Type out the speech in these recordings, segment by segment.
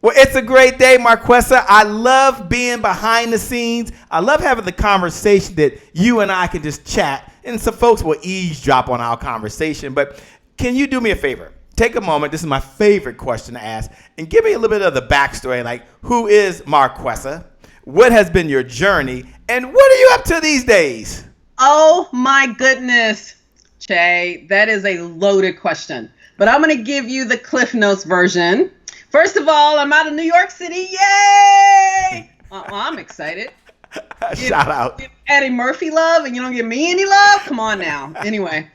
Well, it's a great day, Marquesa. I love being behind the scenes. I love having the conversation that you and I can just chat, and some folks will eavesdrop on our conversation. But can you do me a favor? Take a moment. This is my favorite question to ask, and give me a little bit of the backstory. Like, who is Marquesa? What has been your journey? And what are you up to these days? Oh, my goodness, Che. That is a loaded question. But I'm going to give you the Cliff Notes version. First of all, I'm out of New York City. Yay! I'm excited. Shout out. Give Eddie Murphy love and you don't give me any love? Come on now. Anyway,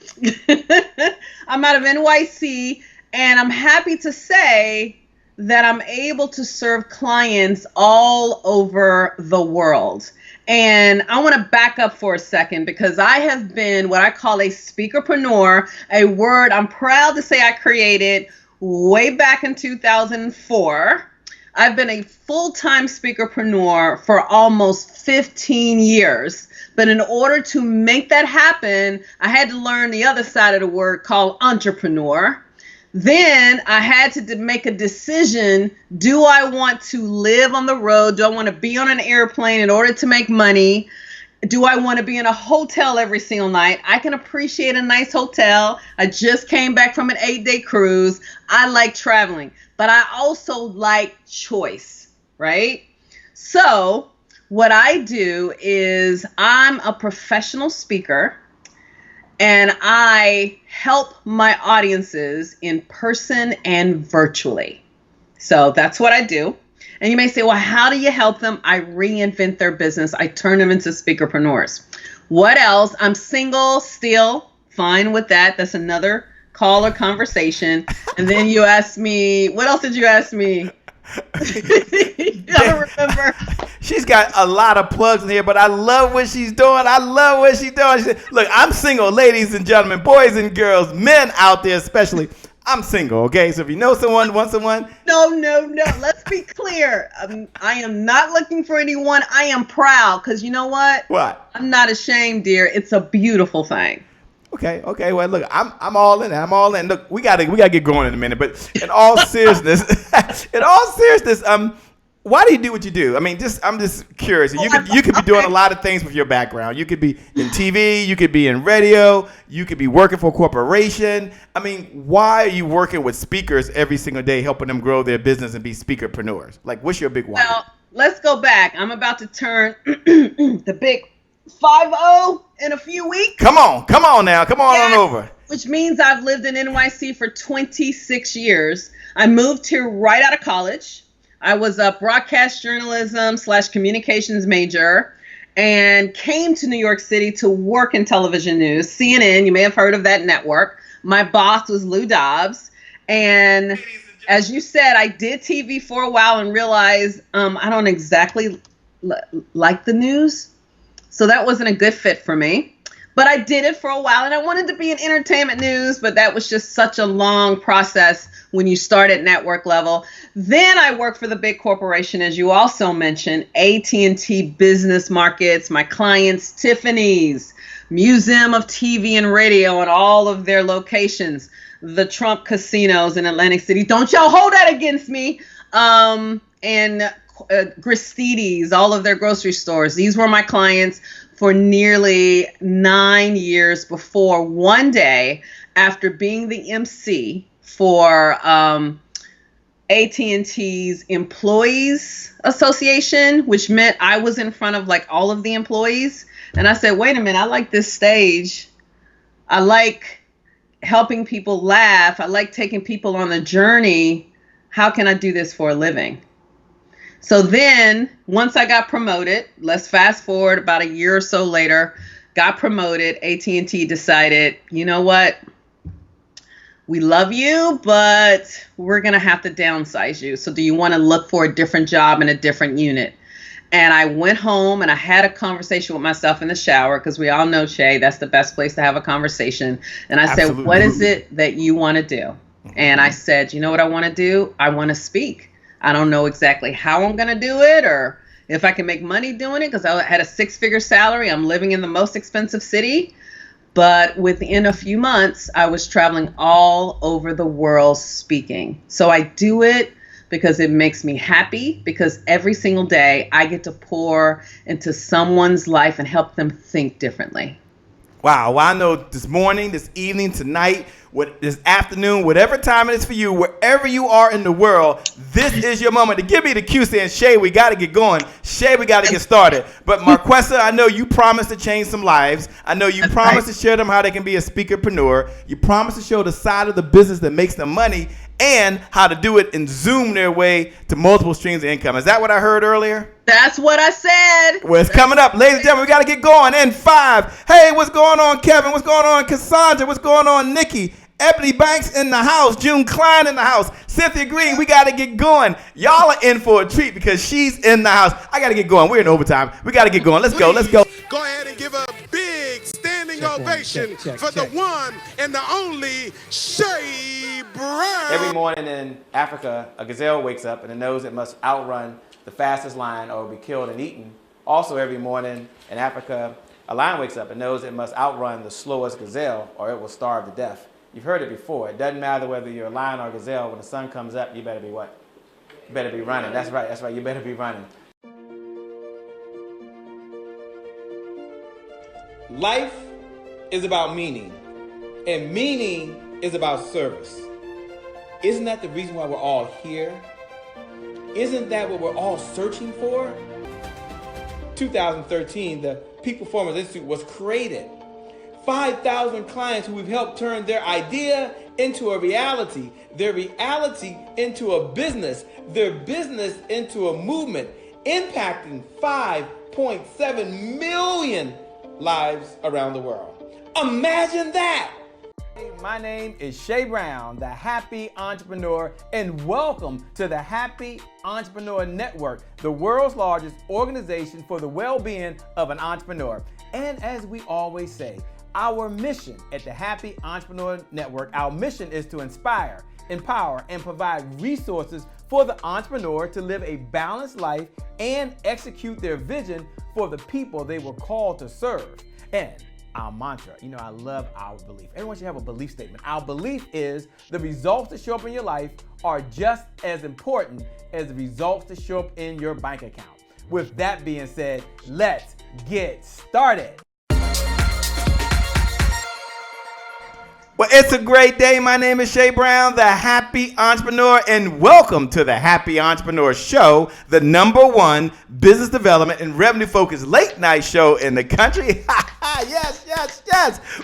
I'm out of NYC, and I'm happy to say that I'm able to serve clients all over the world. And I want to back up for a second, because I have been what I call a speakerpreneur, a word I'm proud to say I created way back in 2004. I've been a full-time speakerpreneur for almost 15 years. But in order to make that happen, I had to learn the other side of the word called entrepreneur. Then I had to make a decision. Do I want to live on the road? Do I want to be on an airplane in order to make money? Do I want to be in a hotel every single night? I can appreciate a nice hotel. I just came back from an 8-day cruise. I like traveling, but I also like choice, right? So what I do is I'm a professional speaker, and I help my audiences in person and virtually. So that's what I do. And you may say, well, how do you help them? I reinvent their business. I turn them into speakerpreneurs. What else? I'm single still, fine with that. That's another call or conversation. And then you asked me, what else did you ask me? I don't remember. She's got a lot of plugs in here, but I love what she's doing. She said, look, I'm single, ladies and gentlemen, boys and girls, men out there especially. I'm single, okay? So if you know someone, want someone. No. Let's be clear. I am not looking for anyone. I am proud, because you know what? What? I'm not ashamed, dear. It's a beautiful thing. Okay. Well, look, I'm all in. Look, we gotta get going in a minute. But in all seriousness, why do you do what you do? I mean, I'm just curious. You could be doing a lot of things with your background. You could be in TV, you could be in radio, you could be working for a corporation. I mean, why are you working with speakers every single day, helping them grow their business and be speakerpreneurs? Like, what's your big why? Well, let's go back. I'm about to turn the big 50 in a few weeks. Come on now. Come on over. Which means I've lived in NYC for 26 years. I moved here right out of college. I was a broadcast journalism / communications major, and came to New York City to work in television news, CNN. You may have heard of that network. My boss was Lou Dobbs. And as you said, I did TV for a while and realized I don't exactly like the news. So that wasn't a good fit for me. But I did it for a while, and I wanted to be in entertainment news, but that was just such a long process when you start at network level. Then I worked for the big corporation, as you also mentioned, AT&T Business Markets, my clients, Tiffany's, Museum of TV and Radio, and all of their locations, the Trump casinos in Atlantic City. Don't y'all hold that against me. And Gristedes, all of their grocery stores. These were my clients for nearly 9 years before one day, after being the MC for AT&T's Employees Association, which meant I was in front of like all of the employees. And I said, wait a minute, I like this stage. I like helping people laugh. I like taking people on a journey. How can I do this for a living? So then once I got promoted, let's fast forward about a year or so later, got promoted, AT&T decided, you know what? We love you, but we're going to have to downsize you. So do you want to look for a different job in a different unit? And I went home and I had a conversation with myself in the shower, because we all know, Shay, that's the best place to have a conversation. And I said, what is it that you want to do? And I said, you know what I want to do? I want to speak. I don't know exactly how I'm going to do it or if I can make money doing it, because I had a 6-figure salary. I'm living in the most expensive city. But within a few months, I was traveling all over the world speaking. So I do it because it makes me happy, because every single day I get to pour into someone's life and help them think differently. Wow. Well, I know this morning, this evening, tonight, this afternoon, whatever time it is for you, wherever you are in the world, this is your moment to give me the cue saying, Shay, we got to get going. Shay, we got to get started. But Marquesa, I know you promised to change some lives. I know you promised to share them how they can be a speakerpreneur. You promised to show the side of the business that makes them money and how to do it and zoom their way to multiple streams of income. Is that what I heard earlier? That's what I said. Well, it's coming up. Ladies and gentlemen, we got to get going in 5. Hey, what's going on, Kevin? What's going on, Cassandra? What's going on, Nikki? Ebony Banks in the house. June Klein in the house. Cynthia Green, we got to get going. Y'all are in for a treat because she's in the house. I got to get going. We're in overtime. We got to get going. Let's go. Let's go. Go ahead and give a big standing ovation for the one and the only Shay Brown. Every morning in Africa, a gazelle wakes up and it knows it must outrun the fastest lion or be killed and eaten. Also, every morning in Africa, a lion wakes up and knows it must outrun the slowest gazelle or it will starve to death. You've heard it before. It doesn't matter whether you're a lion or a gazelle. When the sun comes up, you better be what? You better be running. That's right. That's right. You better be running. Life is about meaning, and meaning is about service. Isn't that the reason why we're all here? Isn't that what we're all searching for? 2013, the Peak Performance Institute was created. 5,000 clients who we've helped turn their idea into a reality, their reality into a business, their business into a movement, impacting 5.7 million lives around the world. Imagine that! My name is Shay Brown, the Happy Entrepreneur, and welcome to the Happy Entrepreneur Network, the world's largest organization for the well-being of an entrepreneur. And as we always say, our mission at the Happy Entrepreneur Network, our mission is to inspire, empower, and provide resources for the entrepreneur to live a balanced life and execute their vision for the people they were called to serve. And our mantra, I love our belief. Everyone should have a belief statement. Our belief is the results that show up in your life are just as important as the results that show up in your bank account. With that being said, let's get started. Well, it's a great day. My name is Shay Brown, the Happy Entrepreneur, and welcome to the Happy Entrepreneur Show, the #1 business development and revenue-focused late-night show in the country. Yes.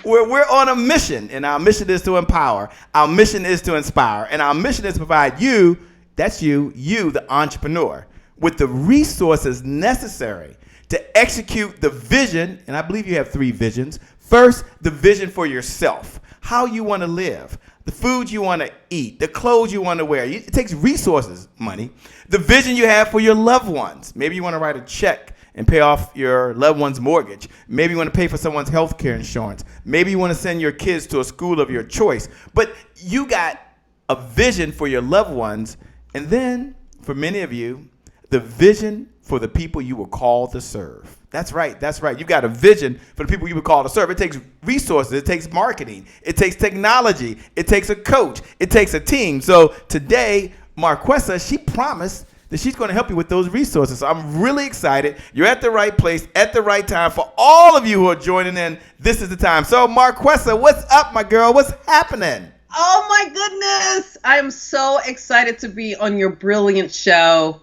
We're on a mission, and our mission is to empower. Our mission is to inspire, and our mission is to provide you, that's you, the entrepreneur, with the resources necessary to execute the vision, and I believe you have 3 visions. First, the vision for yourself. How you want to live, the food you want to eat, the clothes you want to wear. It takes resources, money. The vision you have for your loved ones. Maybe you want to write a check and pay off your loved one's mortgage. Maybe you want to pay for someone's health care insurance. Maybe you want to send your kids to a school of your choice. But you got a vision for your loved ones. And then, for many of you, the vision for the people you were called to serve. That's right. You've got a vision for the people you were called to serve. It takes resources. It takes marketing. It takes technology. It takes a coach. It takes a team. So today, Marquesa, she promised that she's going to help you with those resources. So I'm really excited. You're at the right place at the right time. For all of you who are joining in, this is the time. So Marquesa, what's up, my girl? What's happening? Oh my goodness. I am so excited to be on your brilliant show.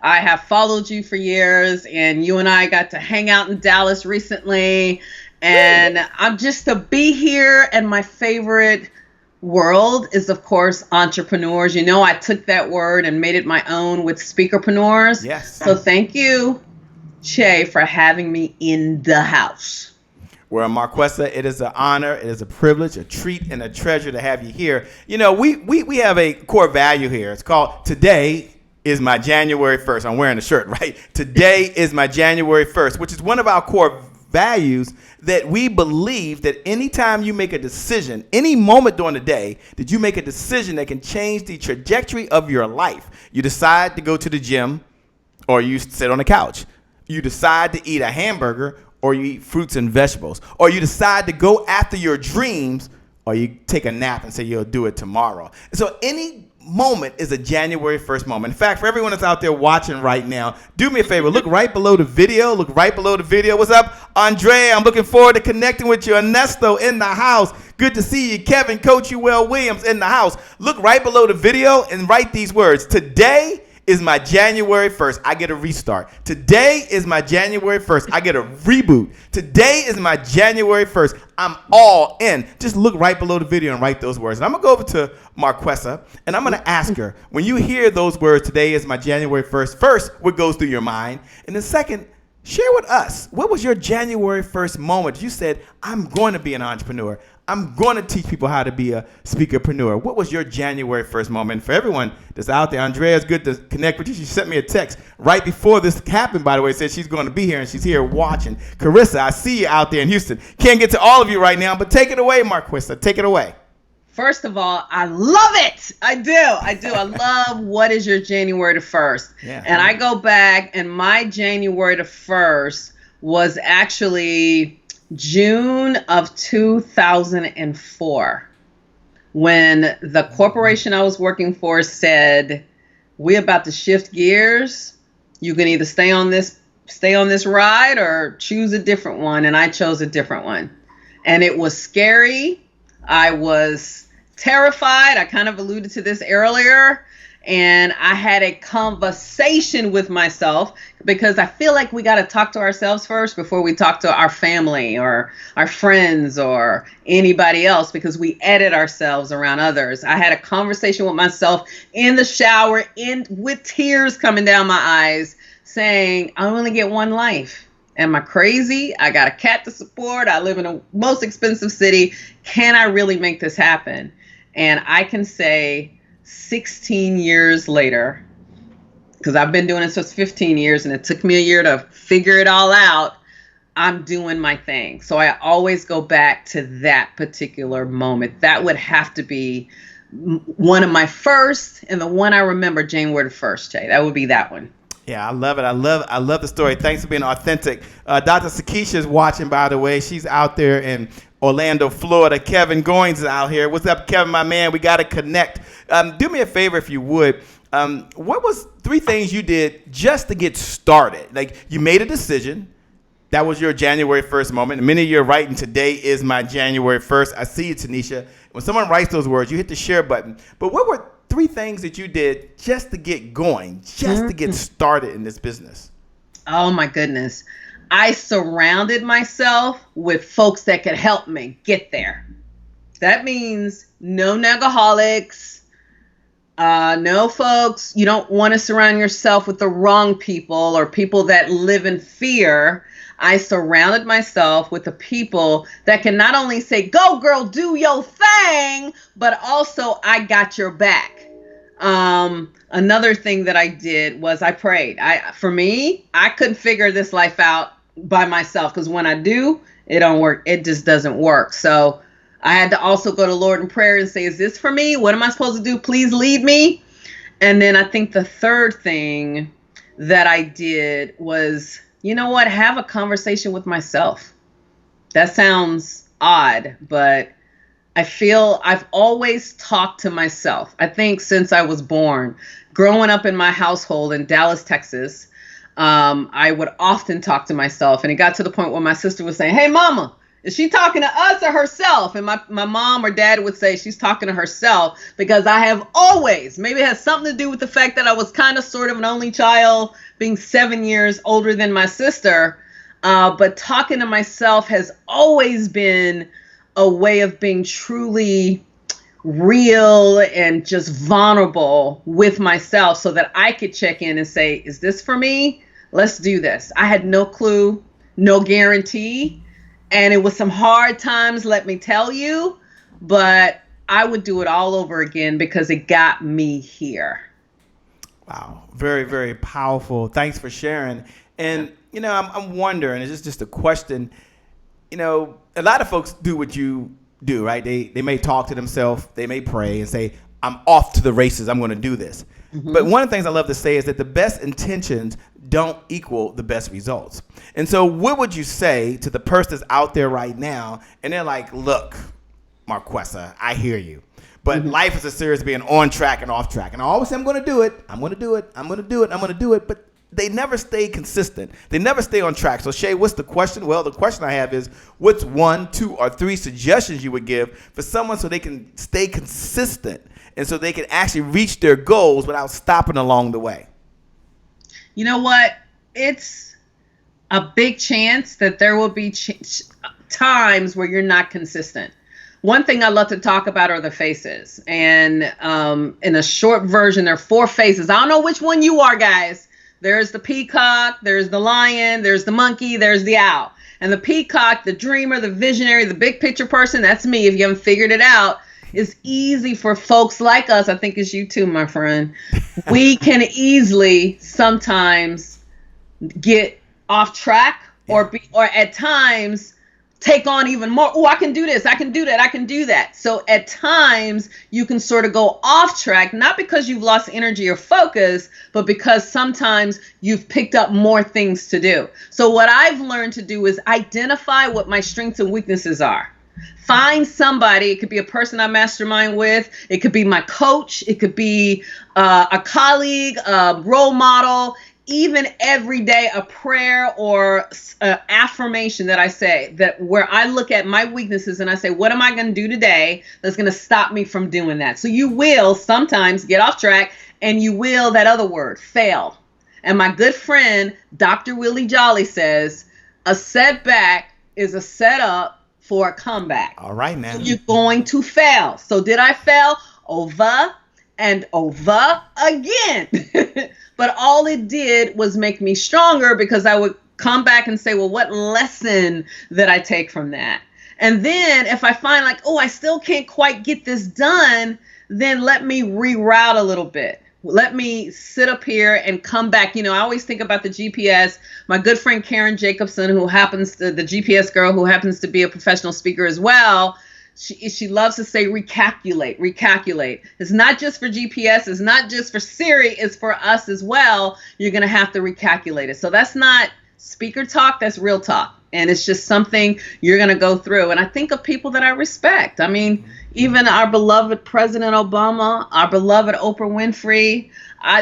I have followed you for years, and you and I got to hang out in Dallas recently, and I'm just to be here. And my favorite world is, of course, entrepreneurs. I took that word and made it my own with Speakerpreneurs. Yes. So thank you, Shay, for having me in the house. Well, Marquesa, it is an honor, it is a privilege, a treat, and a treasure to have you here. We have a core value here. It's called Today is my January 1st. I'm wearing a shirt, right? Today is my January 1st, which is one of our core values, that we believe that anytime you make a decision, any moment during the day, that you make a decision that can change the trajectory of your life. You decide to go to the gym, or you sit on the couch. You decide to eat a hamburger, or you eat fruits and vegetables. Or you decide to go after your dreams, or you take a nap and say you'll do it tomorrow. So any moment is a January 1st moment. In fact, for everyone that's out there watching right now, do me a favor. Look right below the video. Look right below the video. What's up, Andrea? I'm looking forward to connecting with you. Ernesto in the house. Good to see you. Kevin, Coach Uel Williams in the house. Look right below the video and write these words. Today is my January 1st. I get a restart. Today is my January 1st. I get a reboot. Today is my January 1st. I'm all in. Just look right below the video and write those words. And I'm going to go over to Marquesa, and I'm going to ask her, when you hear those words, today is my January 1st, first, what goes through your mind? And then second, share with us, what was your January 1st moment? You said, I'm going to be an entrepreneur. I'm going to teach people how to be a speakerpreneur. What was your January 1st moment? For everyone that's out there, Andrea, it's good to connect with you. She sent me a text right before this happened, by the way, said she's going to be here, and she's here watching. Carissa, I see you out there in Houston. Can't get to all of you right now, but take it away, Marquesa. Take it away. First of all, I love it. I do. I love what is your January the 1st. Yeah. And I go back, and my January the 1st was actually June of 2004, when the corporation I was working for said, we're about to shift gears. You can either stay on this ride or choose a different one. And I chose a different one. And it was scary. I was terrified. I kind of alluded to this earlier. And I had a conversation with myself, because I feel like we got to talk to ourselves first before we talk to our family or our friends or anybody else, because we edit ourselves around others. I had a conversation with myself in the shower, with tears coming down my eyes, saying, I only get one life. Am I crazy? I got a cat to support. I live in the most expensive city. Can I really make this happen? And I can say, 16 years later, because I've been doing this for 15 years and it took me a year to figure it all out, I'm doing my thing. So I always go back to that particular moment. That would have to be one of my first, and the one I remember, January the 1st, Jay. That would be that one. Yeah, I love it. I love the story. Thanks for being authentic. Dr. Sakisha is watching, by the way. She's out there in Orlando, Florida. Kevin Goins is out here. What's up, Kevin, my man? We got to connect. Do me a favor, if you would. What was 3 things you did just to get started? Like, you made a decision. That was your January 1st moment. And many of you are writing, today is my January 1st. I see you, Tanisha. When someone writes those words, you hit the share button. But what were 3 things that you did just to get going, just to get started in this business? Oh, my goodness. I surrounded myself with folks that could help me get there. That means no negaholics, no folks. You don't want to surround yourself with the wrong people or people that live in fear. I surrounded myself with the people that can not only say, go girl, do your thing, but also I got your back. Another thing that I did was I prayed. For me, I couldn't figure this life out by myself, because when I do, it don't work. It just doesn't work. So I had to also go to Lord in prayer and say, is this for me? What am I supposed to do? Please lead me. And then I think the third thing that I did was, you know what? Have a conversation with myself. That sounds odd, but I feel I've always talked to myself. I think since I was born, growing up in my household in Dallas, Texas, I would often talk to myself. And it got to the point where my sister was saying, hey, mama, is she talking to us or herself? And my mom or dad would say she's talking to herself, because I have always, maybe it has something to do with the fact that I was kind of sort of an only child, being 7 years older than my sister. But talking to myself has always been a way of being truly real and just vulnerable with myself, so that I could check in and say, is this for me? Let's do this. I had no clue, no guarantee. And it was some hard times, let me tell you, but I would do it all over again because it got me here. Wow. Very, very powerful. Thanks for sharing. And, you know, I'm wondering, it's just a question, you know, a lot of folks do what you do, right? They may talk to themselves, they may pray and say, I'm off to the races, I'm going to do this. Mm-hmm. But one of the things I love to say is that the best intentions don't equal the best results. And so what would you say to the person that's out there right now and they're like, look, Marquesa, I hear you, But life is a series of being on track and off track. And I always say, I'm going to do it. I'm going to do it. I'm going to do it. I'm going to do it. But they never stay consistent. They never stay on track. So, Shay, what's the question? Well, the question I have is, what's 1, 2, or 3 suggestions you would give for someone so they can stay consistent and so they can actually reach their goals without stopping along the way? You know what? It's a big chance that there will be times where you're not consistent. One thing I love to talk about are the faces. And in a short version, there are 4 faces. I don't know which one you are, guys. There's the peacock, there's the lion, there's the monkey, there's the owl. And the peacock, the dreamer, the visionary, the big picture person, that's me. If you haven't figured it out, it's easy for folks like us. I think it's you too, my friend. We can easily sometimes get off track or at times take on even more. Oh, I can do this. I can do that. I can do that. So at times you can sort of go off track, not because you've lost energy or focus, but because sometimes you've picked up more things to do. So what I've learned to do is identify what my strengths and weaknesses are. Find somebody. It could be a person I mastermind with. It could be my coach. It could be a colleague, a role model. Even every day, a prayer or affirmation that I say, that where I look at my weaknesses and I say, what am I going to do today that's going to stop me from doing that? So you will sometimes get off track, and you will, that other word, fail. And my good friend, Dr. Willie Jolly, says, a setback is a setup for a comeback. All right, man. So you're going to fail. So did I fail? Over and over again. But all it did was make me stronger, because I would come back and say, well, what lesson did I take from that? And then if I find like, oh, I still can't quite get this done, then let me reroute a little bit. Let me sit up here and come back. You know, I always think about the GPS. My good friend Karen Jacobson, who happens to, the GPS girl who happens to be a professional speaker as well, she loves to say recalculate. It's not just for GPS. It's not just for Siri. It's for us as well. You're going to have to recalculate it. So that's not speaker talk. That's real talk. And it's just something you're going to go through. And I think of people that I respect. I mean, even our beloved President Obama, our beloved Oprah Winfrey.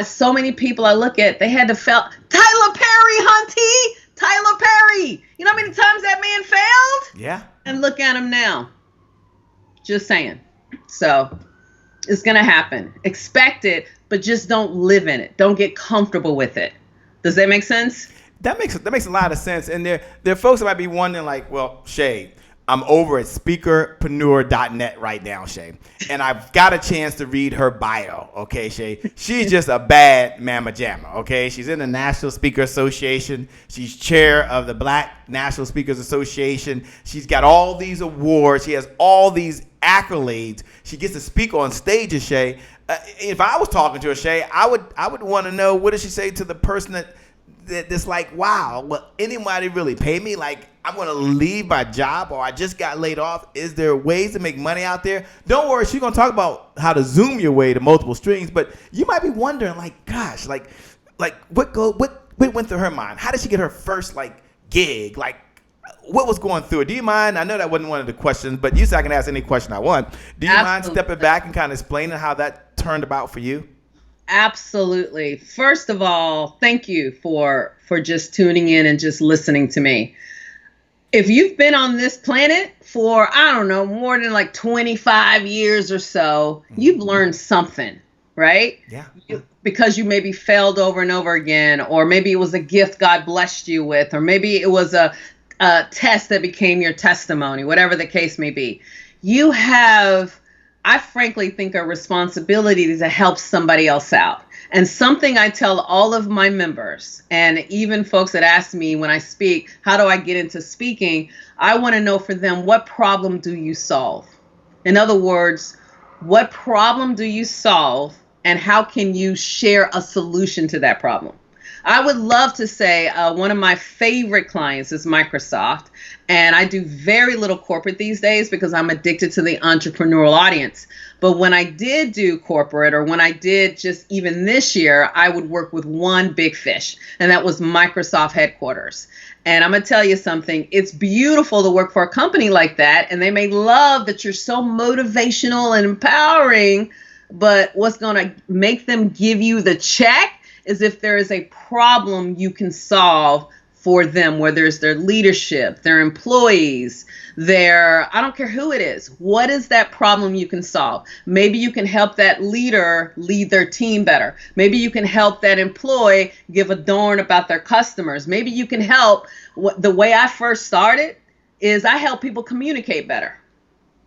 So many people I look at, they had to fail. Tyler Perry, Hunty! Tyler Perry! You know how many times that man failed? Yeah. And look at him now. Just saying. So it's going to happen. Expect it, but just don't live in it. Don't get comfortable with it. Does that make sense? That makes a lot of sense. And there are folks that might be wondering, like, well, Shay, I'm over at speakerpreneur.net right now, Shay. And I've got a chance to read her bio, okay, Shay? She's just a bad mamma jamma, okay? She's in the National Speakers Association. She's chair of the Black National Speakers Association. She's got all these awards. She has all these accolades. She gets to speak on stages, Shay. If I was talking to her, Shay, I would want to know, what does she say to the person that's like, wow, will anybody really pay me? Like, I'm going to leave my job, or I just got laid off. Is there ways to make money out there? Don't worry, she's going to talk about how to Zoom your way to multiple streams, but you might be wondering, like, gosh, like what went through her mind? How did she get her first, like, gig? Like, what was going through it? Do you mind? I know that wasn't one of the questions, but you said I can ask any question I want. Do you mind stepping back and kind of explaining how that turned about for you? Absolutely. First of all, thank you for just tuning in and just listening to me. If you've been on this planet for, I don't know, more than like 25 years or so, you've learned something, right? Yeah. Because you maybe failed over and over again, or maybe it was a gift God blessed you with, or maybe it was a test that became your testimony, whatever the case may be. You have, I frankly think, a responsibility to help somebody else out. And something I tell all of my members, and even folks that ask me when I speak, how do I get into speaking? I want to know for them, what problem do you solve? In other words, what problem do you solve, and how can you share a solution to that problem? I would love to say one of my favorite clients is Microsoft. And I do very little corporate these days because I'm addicted to the entrepreneurial audience. But when I did do corporate, or when I did just even this year, I would work with one big fish, and that was Microsoft headquarters. And I'm going to tell you something. It's beautiful to work for a company like that, and they may love that you're so motivational and empowering, but what's going to make them give you the check is if there is a problem you can solve for them, whether it's their leadership, their employees, I don't care who it is. What is that problem you can solve? Maybe you can help that leader lead their team better. Maybe you can help that employee give a darn about their customers. Maybe you can help. The way I first started is I help people communicate better.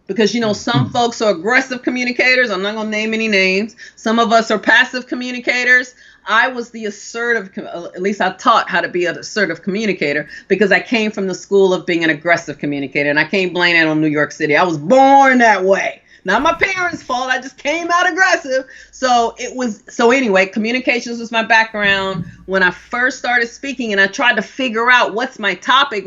Because, some folks are aggressive communicators. I'm not going to name any names. Some of us are passive communicators. I was the assertive, at least I taught how to be an assertive communicator because I came from the school of being an aggressive communicator. And I can't blame that on New York City. I was born that way. Not my parents' fault. I just came out aggressive. So anyway, communications was my background. When I first started speaking and I tried to figure out what's my topic.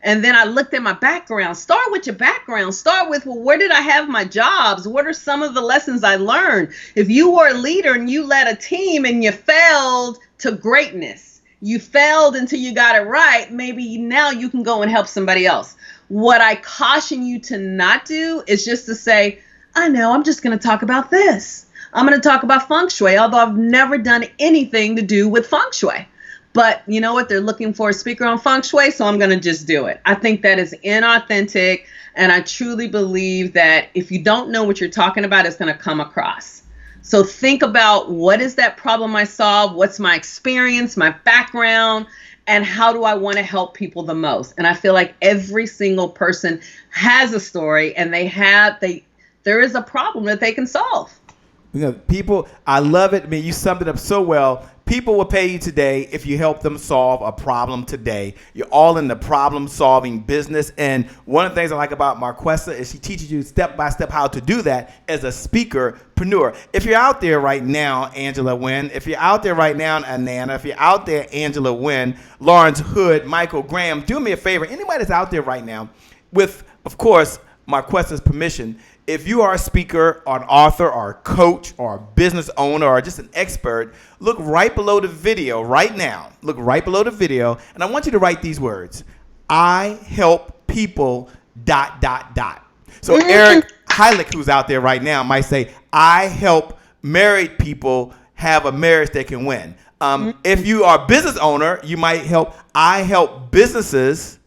And then I looked at my background. Start with your background. Start with, where did I have my jobs? What are some of the lessons I learned? If you were a leader and you led a team and you failed to greatness, you failed until you got it right, maybe now you can go and help somebody else. What I caution you to not do is just to say, I know, I'm just going to talk about this. I'm going to talk about feng shui, although I've never done anything to do with feng shui. But you know what? They're looking for a speaker on feng shui, so I'm going to just do it. I think that is inauthentic, and I truly believe that if you don't know what you're talking about, it's going to come across. So think about, what is that problem I solve? What's my experience, my background, and how do I want to help people the most? And I feel like every single person has a story, and there is a problem that they can solve. People, I love it. I mean, you summed it up so well. People will pay you today if you help them solve a problem today. You're all in the problem-solving business. And one of the things I like about Marquesa is she teaches you step-by-step how to do that as a speakerpreneur. If you're out there right now, Angela Wynn, if you're out there right now, Anana, if you're out there, Angela Wynn, Lawrence Hood, Michael Graham, do me a favor. Anybody that's out there right now, with, of course, Marquesa's permission, if you are a speaker or an author or a coach or a business owner or just an expert, look right below the video right now. Look right below the video, and I want you to write these words. I help people ... So Eric Heilich, who's out there right now, might say, I help married people have a marriage they can win. If you are a business owner, you might help. I help businesses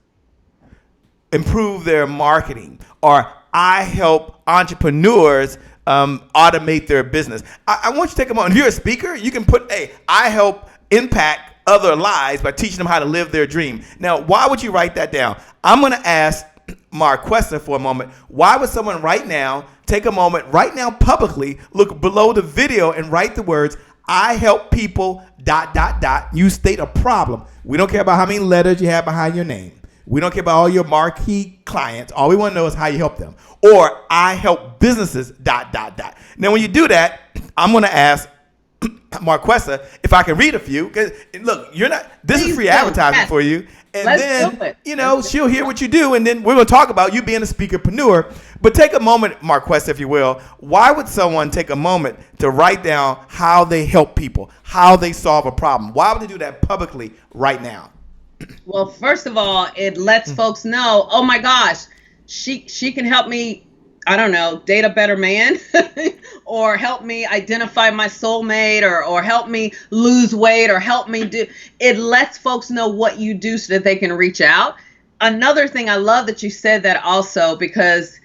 improve their marketing, or I help entrepreneurs automate their business. I want you to take a moment. If you're a speaker, you can put, I help impact other lives by teaching them how to live their dream. Now, why would you write that down? I'm going to ask Marquesa for a moment. Why would someone right now take a moment, right now publicly, look below the video and write the words, I help people ... You state a problem. We don't care about how many letters you have behind your name. We don't care about all your marquee clients. All we want to know is how you help them. Or I help businesses ... Now, when you do that, I'm going to ask Marquesa if I can read a few. Because look, this is free advertising for you. And then, she'll hear what you do. And then we're going to talk about you being a speakerpreneur. But take a moment, Marquesa, if you will. Why would someone take a moment to write down how they help people, how they solve a problem? Why would they do that publicly right now? Well, first of all, it lets folks know, oh my gosh, she can help me, I don't know, date a better man or help me identify my soulmate or help me lose weight or help me do. It lets folks know what you do so that they can reach out. Another thing, I love that you said that also, because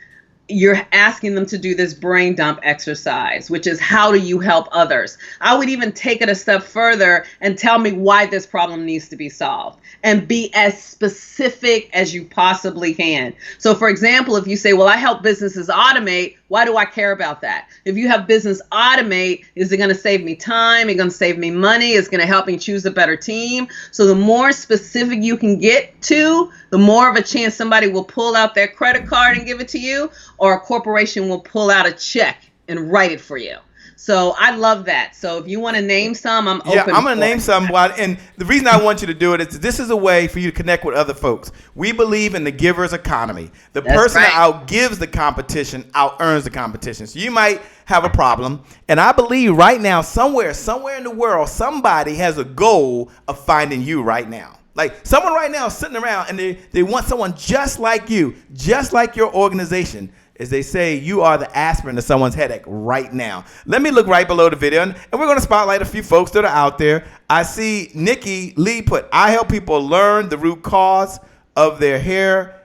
you're asking them to do this brain dump exercise, which is how do you help others? I would even take it a step further and tell me why this problem needs to be solved and be as specific as you possibly can. So for example, if you say, well, I help businesses automate, why do I care about that? If you have business automate, is it going to save me time? Is it going to save me money? Is it going to help me choose a better team? So the more specific you can get to, the more of a chance somebody will pull out their credit card and give it to you, or a corporation will pull out a check and write it for you. So I love that. So if you want to name some, I'm open. Yeah, I'm going to for name it. some. And the reason I want you to do it is this is a way for you to connect with other folks. We believe in the giver's economy. The That's person right. that outgives the competition out-earns the competition. So you might have a problem. And I believe right now, somewhere in the world, somebody has a goal of finding you right now. Like someone right now is sitting around and they want someone just like you, just like your organization. As they say, you are the aspirin to someone's headache right now. Let me look right below the video, and we're going to spotlight a few folks that are out there. I see Nikki Lee put, I help people learn the root cause of their hair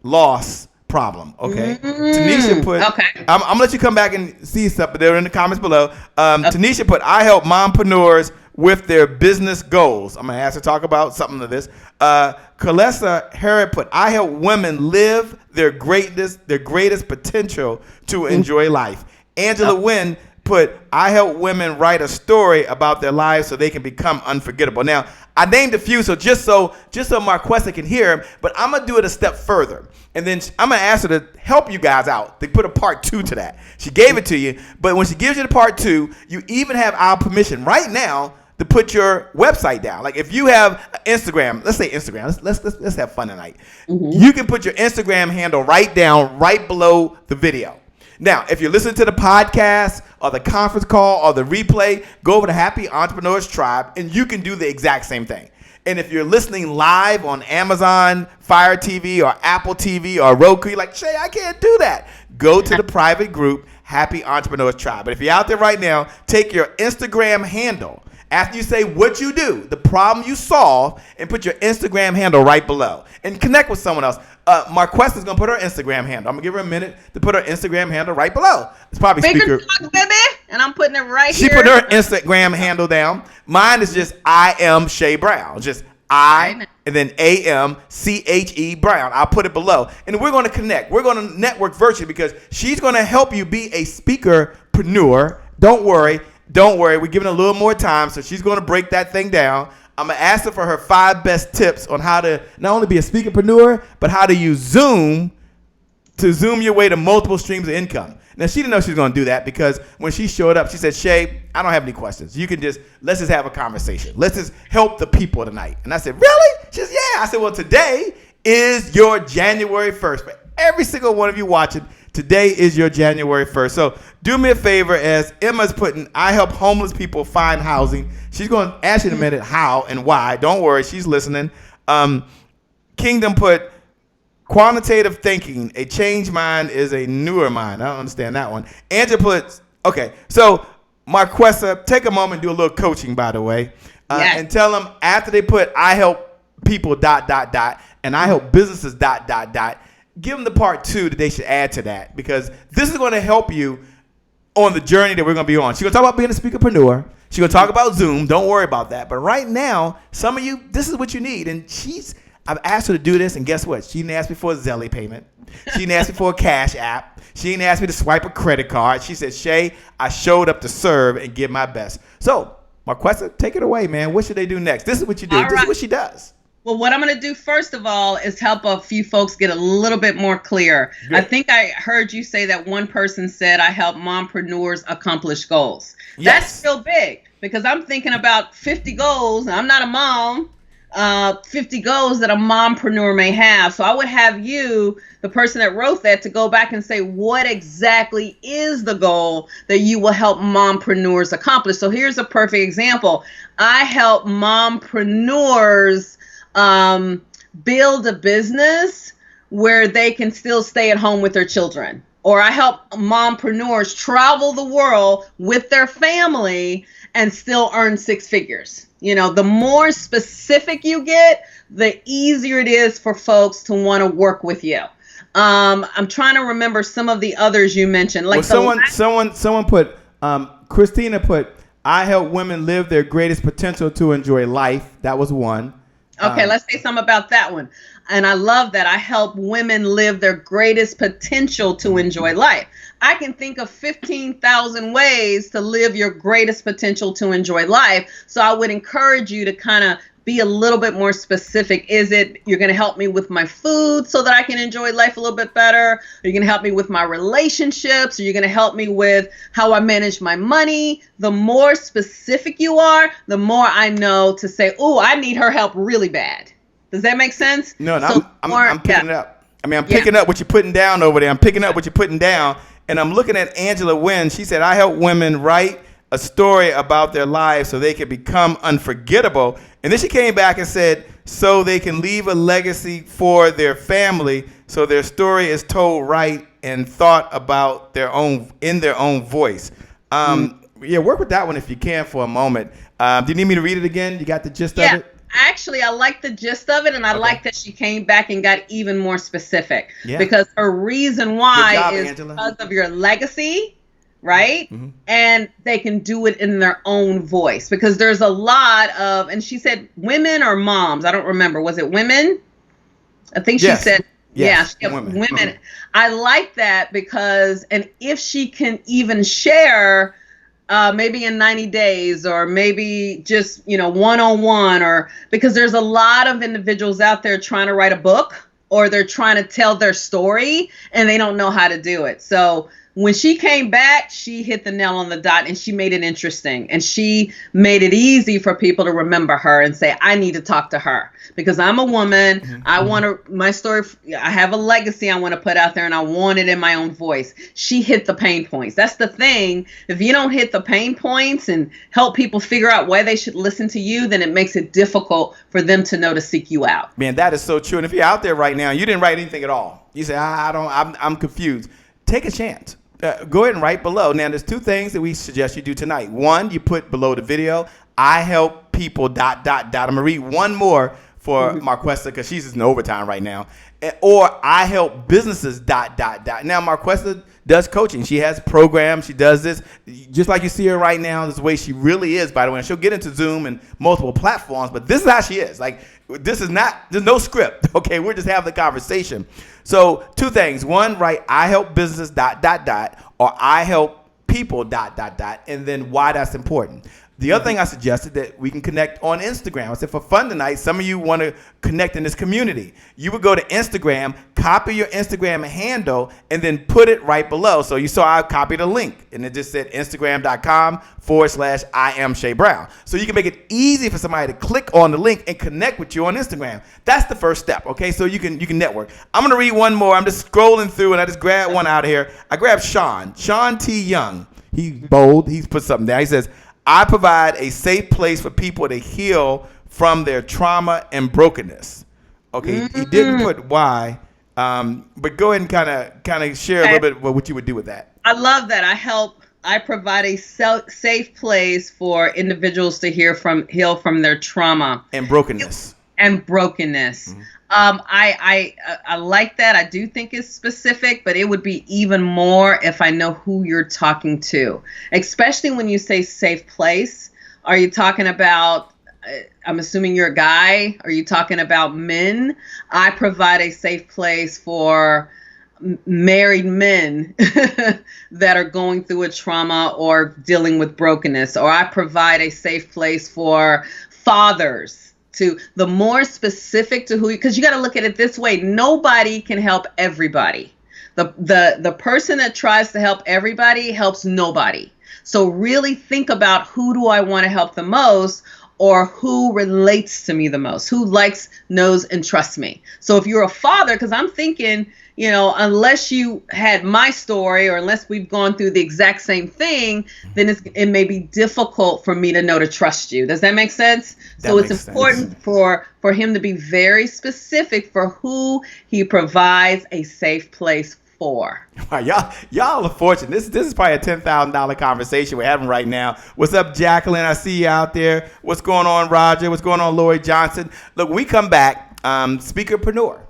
loss problem. Okay. Tanisha put, Okay. I'm going to let you come back and see stuff, but they're in the comments below. Tanisha put, I help mompreneurs with their business goals. I'm going to ask her to talk about something of this. Kalesa Harrod put, I help women live their greatest potential to enjoy life. Angela Wynn put, I help women write a story about their lives so they can become unforgettable. Now, I named a few, so just so Marquesa can hear them, but I'm going to do it a step further. And then I'm going to ask her to help you guys out. They put a part 2 to that. She gave it to you, but when she gives you the part 2, you even have our permission right now to put your website down. Like if you have Instagram, let's say Instagram, let's have fun tonight. You can put your Instagram handle right down, right below the video. Now, if you're listening to the podcast or the conference call or the replay, go over to Happy Entrepreneurs Tribe and you can do the exact same thing. And if you're listening live on Amazon Fire TV or Apple TV or Roku, you're like, Shay, I can't do that. Go to the private group, Happy Entrepreneurs Tribe. But if you're out there right now, take your Instagram handle. After you say what you do, the problem you solve, and put your Instagram handle right below. And connect with someone else. Marquesa is going to put her Instagram handle. I'm going to give her a minute to put her Instagram handle right below. It's probably SpeakerTalk, baby, and I'm putting it right She here. put her Instagram handle down. Mine is just I am Shay Brown. Just I and then AMCHE Brown. I'll put it below. And we're going to connect. We're going to network virtually because she's going to help you be a speakerpreneur. Don't worry. We're giving her a little more time, so she's going to break that thing down. I'm going to ask her for her 5 best tips on how to not only be a speakerpreneur, but how to use Zoom to zoom your way to multiple streams of income. Now, she didn't know she was going to do that because when she showed up, she said, Shay, I don't have any questions. Let's just have a conversation. Let's just help the people tonight. And I said, really? She said, yeah. I said, well, today is your January 1st. For every single one of you watching, today is your January 1st. So do me a favor, as Emma's putting, I help homeless people find housing. She's going to ask you in a minute how and why. Don't worry, she's listening. Kingdom put, quantitative thinking, a changed mind is a newer mind. I don't understand that one. Angela puts, okay, so Marquesa, take a moment and do a little coaching, by the way. Yes. And tell them after they put, I help people, ... and I help businesses, ... give them the part 2 that they should add to that, because this is going to help you on the journey that we're going to be on. She's going to talk about being a speakerpreneur. She's going to talk about Zoom. Don't worry about that. But right now, some of you, this is what you need. And I've asked her to do this, and guess what? She didn't ask me for a Zelle payment. She didn't ask me for a Cash App. She didn't ask me to swipe a credit card. She said, Shay, I showed up to serve and give my best. So, Marquesa, take it away, man. What should they do next? This is what you do. All This right. is what she does. Well, what I'm going to do first of all is help a few folks get a little bit more clear. Good. I think I heard you say that one person said, I help mompreneurs accomplish goals. Yes. That's real big, because I'm thinking about 50 goals, and I'm not a mom, 50 goals that a mompreneur may have. So I would have you, the person that wrote that, to go back and say, what exactly is the goal that you will help mompreneurs accomplish? So here's a perfect example. I help mompreneurs build a business where they can still stay at home with their children. Or I help mompreneurs travel the world with their family and still earn 6 figures. You know, the more specific you get, the easier it is for folks to want to work with you. I'm trying to remember some of the others you mentioned. Like someone put, Christina put, I help women live their greatest potential to enjoy life. That was one. Okay, let's say something about that one. And I love that. I help women live their greatest potential to enjoy life. I can think of 15,000 ways to live your greatest potential to enjoy life. So I would encourage you to kind of be a little bit more specific. Is it you're going to help me with my food so that I can enjoy life a little bit better? Are you going to help me with my relationships? Are you going to help me with how I manage my money? The more specific you are, the more I know to say, oh, I need her help really bad. Does that make sense? No, I'm picking it up. I mean, I'm picking up what you're putting down over there. I'm picking up what you're putting down. And I'm looking at Angela Wynn. She said, I help women write a story about their lives so they can become unforgettable. And then she came back and said, so they can leave a legacy for their family, so their story is told right and thought about in their own voice. Yeah, work with that one if you can for a moment. Do you need me to read it again? You got the gist of it? Actually, I like the gist of it, and I like that she came back and got even more specific. Yeah. Because her reason why is Angela. Because of your legacy, right? Mm-hmm. And they can do it in their own voice. Because there's a lot of, and she said women or moms. I don't remember. Was it women? I think she said, women. I like that because, and if she can even share maybe in 90 days or maybe just, one-on-one, or because there's a lot of individuals out there trying to write a book or they're trying to tell their story and they don't know how to do it. So when she came back, she hit the nail on the dot and she made it interesting and she made it easy for people to remember her and say, I need to talk to her because I'm a woman. Mm-hmm. I want my story. I have a legacy I want to put out there and I want it in my own voice. She hit the pain points. That's the thing. If you don't hit the pain points and help people figure out why they should listen to you, then it makes it difficult for them to know to seek you out. Man, that is so true. And if you're out there right now, you didn't write anything at all. You say, I'm confused. Take a chance. Go ahead and write below. Now, there's two things that we suggest you do tonight. One, you put below the video, I help people ... I'm going to read one more for Marquesa because she's in overtime right now. Or I help businesses ... Now, Marquesa does coaching. She has programs. She does this. Just like you see her right now, this is the way she really is, by the way. And she'll get into Zoom and multiple platforms, but this is how she is. Like, this is not, there's no script. Okay, we're just having the conversation. So two things. One, write I help business ... or I help people ... and then why that's important. The other thing I suggested that we can connect on Instagram. I said for fun tonight, some of you want to connect in this community. You would go to Instagram, copy your Instagram handle, and then put it right below. So you saw I copied a link, and it just said Instagram.com/I am Shay Brown. So you can make it easy for somebody to click on the link and connect with you on Instagram. That's the first step, okay? So you can network. I'm going to read one more. I'm just scrolling through, and I just grabbed one out of here. I grabbed Sean T. Young. He's bold. He's put something down. He says, I provide a safe place for people to heal from their trauma and brokenness. Okay, He didn't put why, but go ahead and kind of share a little bit what you would do with that. I love that. I provide a safe place for individuals to heal from their trauma and brokenness. Mm-hmm. I like that. I do think it's specific, but it would be even more if I know who you're talking to, especially when you say safe place. Are you talking about, I'm assuming you're a guy. Are you talking about men? I provide a safe place for married men that are going through a trauma or dealing with brokenness, or I provide a safe place for fathers. To the more specific to who, because you got to look at it this way. Nobody can help everybody. The person that tries to help everybody helps nobody. So really think about who do I want to help the most, or who relates to me the most, who likes, knows, and trusts me. So if you're a father, because I'm thinking, unless you had my story or unless we've gone through the exact same thing, then it may be difficult for me to know to trust you. Does that make sense? So it's important for him to be very specific for who he provides a safe place for. Wow, y'all are fortunate. This is probably a $10,000 conversation we're having right now. What's up, Jacqueline? I see you out there. What's going on, Roger? What's going on, Lori Johnson? Look, when we come back, Speakerpreneur.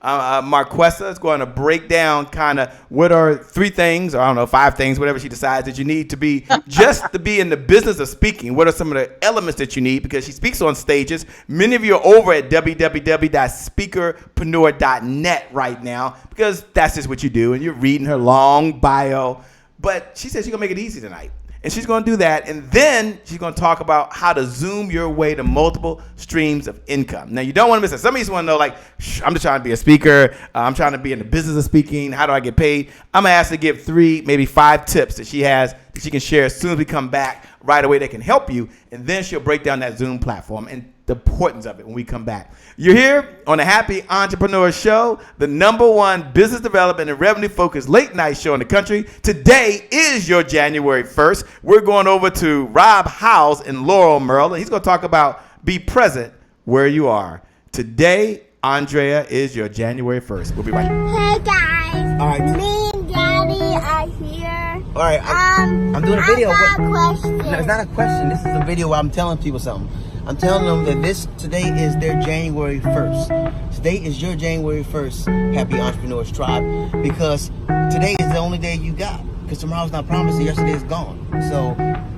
Marquesa is going to break down kind of what are 3 things, or I don't know, 5 things, whatever she decides that you need to be just to be in the business of speaking. What are some of the elements that you need? Because she speaks on stages. Many of you are over at www.speakerpreneur.net right now because that's just what you do. And you're reading her long bio. But she says she's going to make it easy tonight. And she's going to do that. And then she's going to talk about how to zoom your way to multiple streams of income. Now, you don't want to miss it. Some of you want to know, like, I'm just trying to be a speaker. I'm trying to be in the business of speaking. How do I get paid? I'm going to ask her to give 3, maybe 5 tips that she has that she can share as soon as we come back right away that can help you. And then she'll break down that Zoom platform and the importance of it when we come back. You're here on the Happy Entrepreneur Show, the #1 business development and revenue focused late night show in the country. Today is your January 1st. We're going over to Rob Howes in Laurel, Maryland. He's going to talk about be present where you are. Today, Andrea, is your January 1st. We'll be right back. Hey guys, All right. me and Daddy are here. All right, I'm doing a video. I got a question. No, it's not a question. This is a video where I'm telling people something. I'm telling them that today is their January 1st. Today is your January 1st, Happy Entrepreneurs Tribe, because today is the only day you got. Because tomorrow's not promised and yesterday is gone. So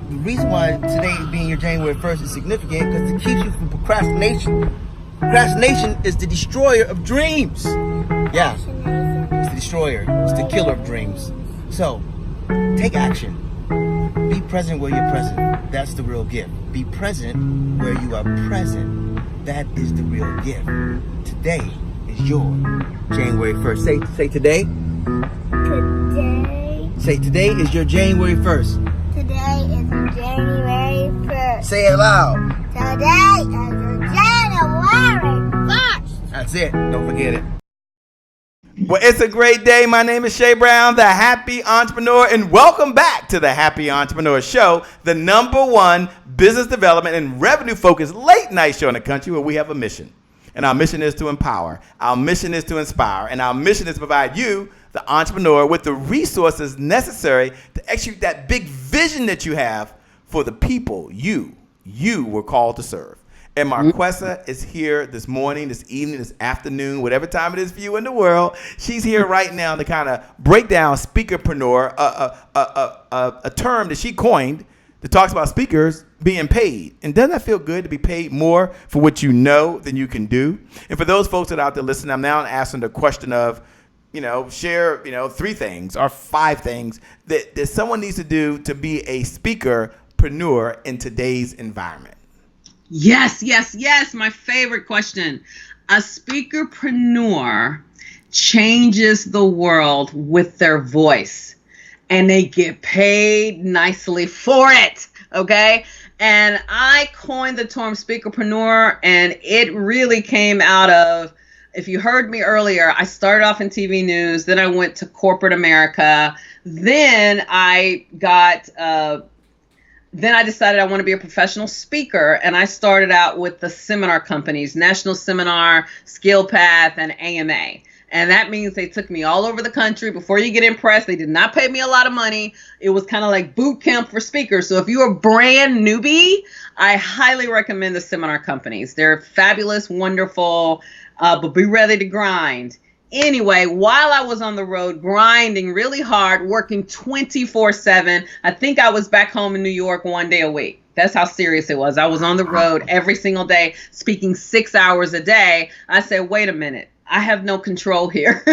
the reason why today being your January 1st is significant because it keeps you from procrastination. Procrastination is the destroyer of dreams. Yeah, it's the destroyer. It's the killer of dreams. So take action. Be present where you're present. That's the real gift. Be present where you are present. That is the real gift. Today is your January 1st. Say today. Today. Say today is your January 1st. Today is January 1st. Say it loud. Today is January 1st. That's it. Don't forget it. Well, it's a great day. My name is Shay Brown, the Happy Entrepreneur, and welcome back to the Happy Entrepreneur Show, the #1 business development and revenue-focused late-night show in the country where we have a mission. And our mission is to empower. Our mission is to inspire. And our mission is to provide you, the entrepreneur, with the resources necessary to execute that big vision that you have for the people you were called to serve. And Marquesa is here this morning, this evening, this afternoon, whatever time it is for you in the world. She's here right now to kind of break down Speakerpreneur, a term that she coined that talks about speakers being paid. And doesn't that feel good to be paid more for what you know than you can do? And for those folks that are out there listening, I'm now asking the question of, share, 3 things or 5 things that someone needs to do to be a speakerpreneur in today's environment. Yes. My favorite question. A speakerpreneur changes the world with their voice, and they get paid nicely for it. Okay. And I coined the term speakerpreneur, and it really came out of, if you heard me earlier, I started off in TV news, then I went to corporate America, then I decided I want to be a professional speaker, and I started out with the seminar companies, National Seminar, Skill Path, and AMA. And that means they took me all over the country. Before you get impressed, they did not pay me a lot of money. It was kind of like boot camp for speakers. So if you're a brand newbie, I highly recommend the seminar companies. They're fabulous, wonderful, but be ready to grind. Anyway, while I was on the road grinding really hard, working 24/7, I think I was back home in New York 1 day a week. That's how serious it was. I was on the road every single day, speaking 6 hours a day. I said, wait a minute. I have no control here.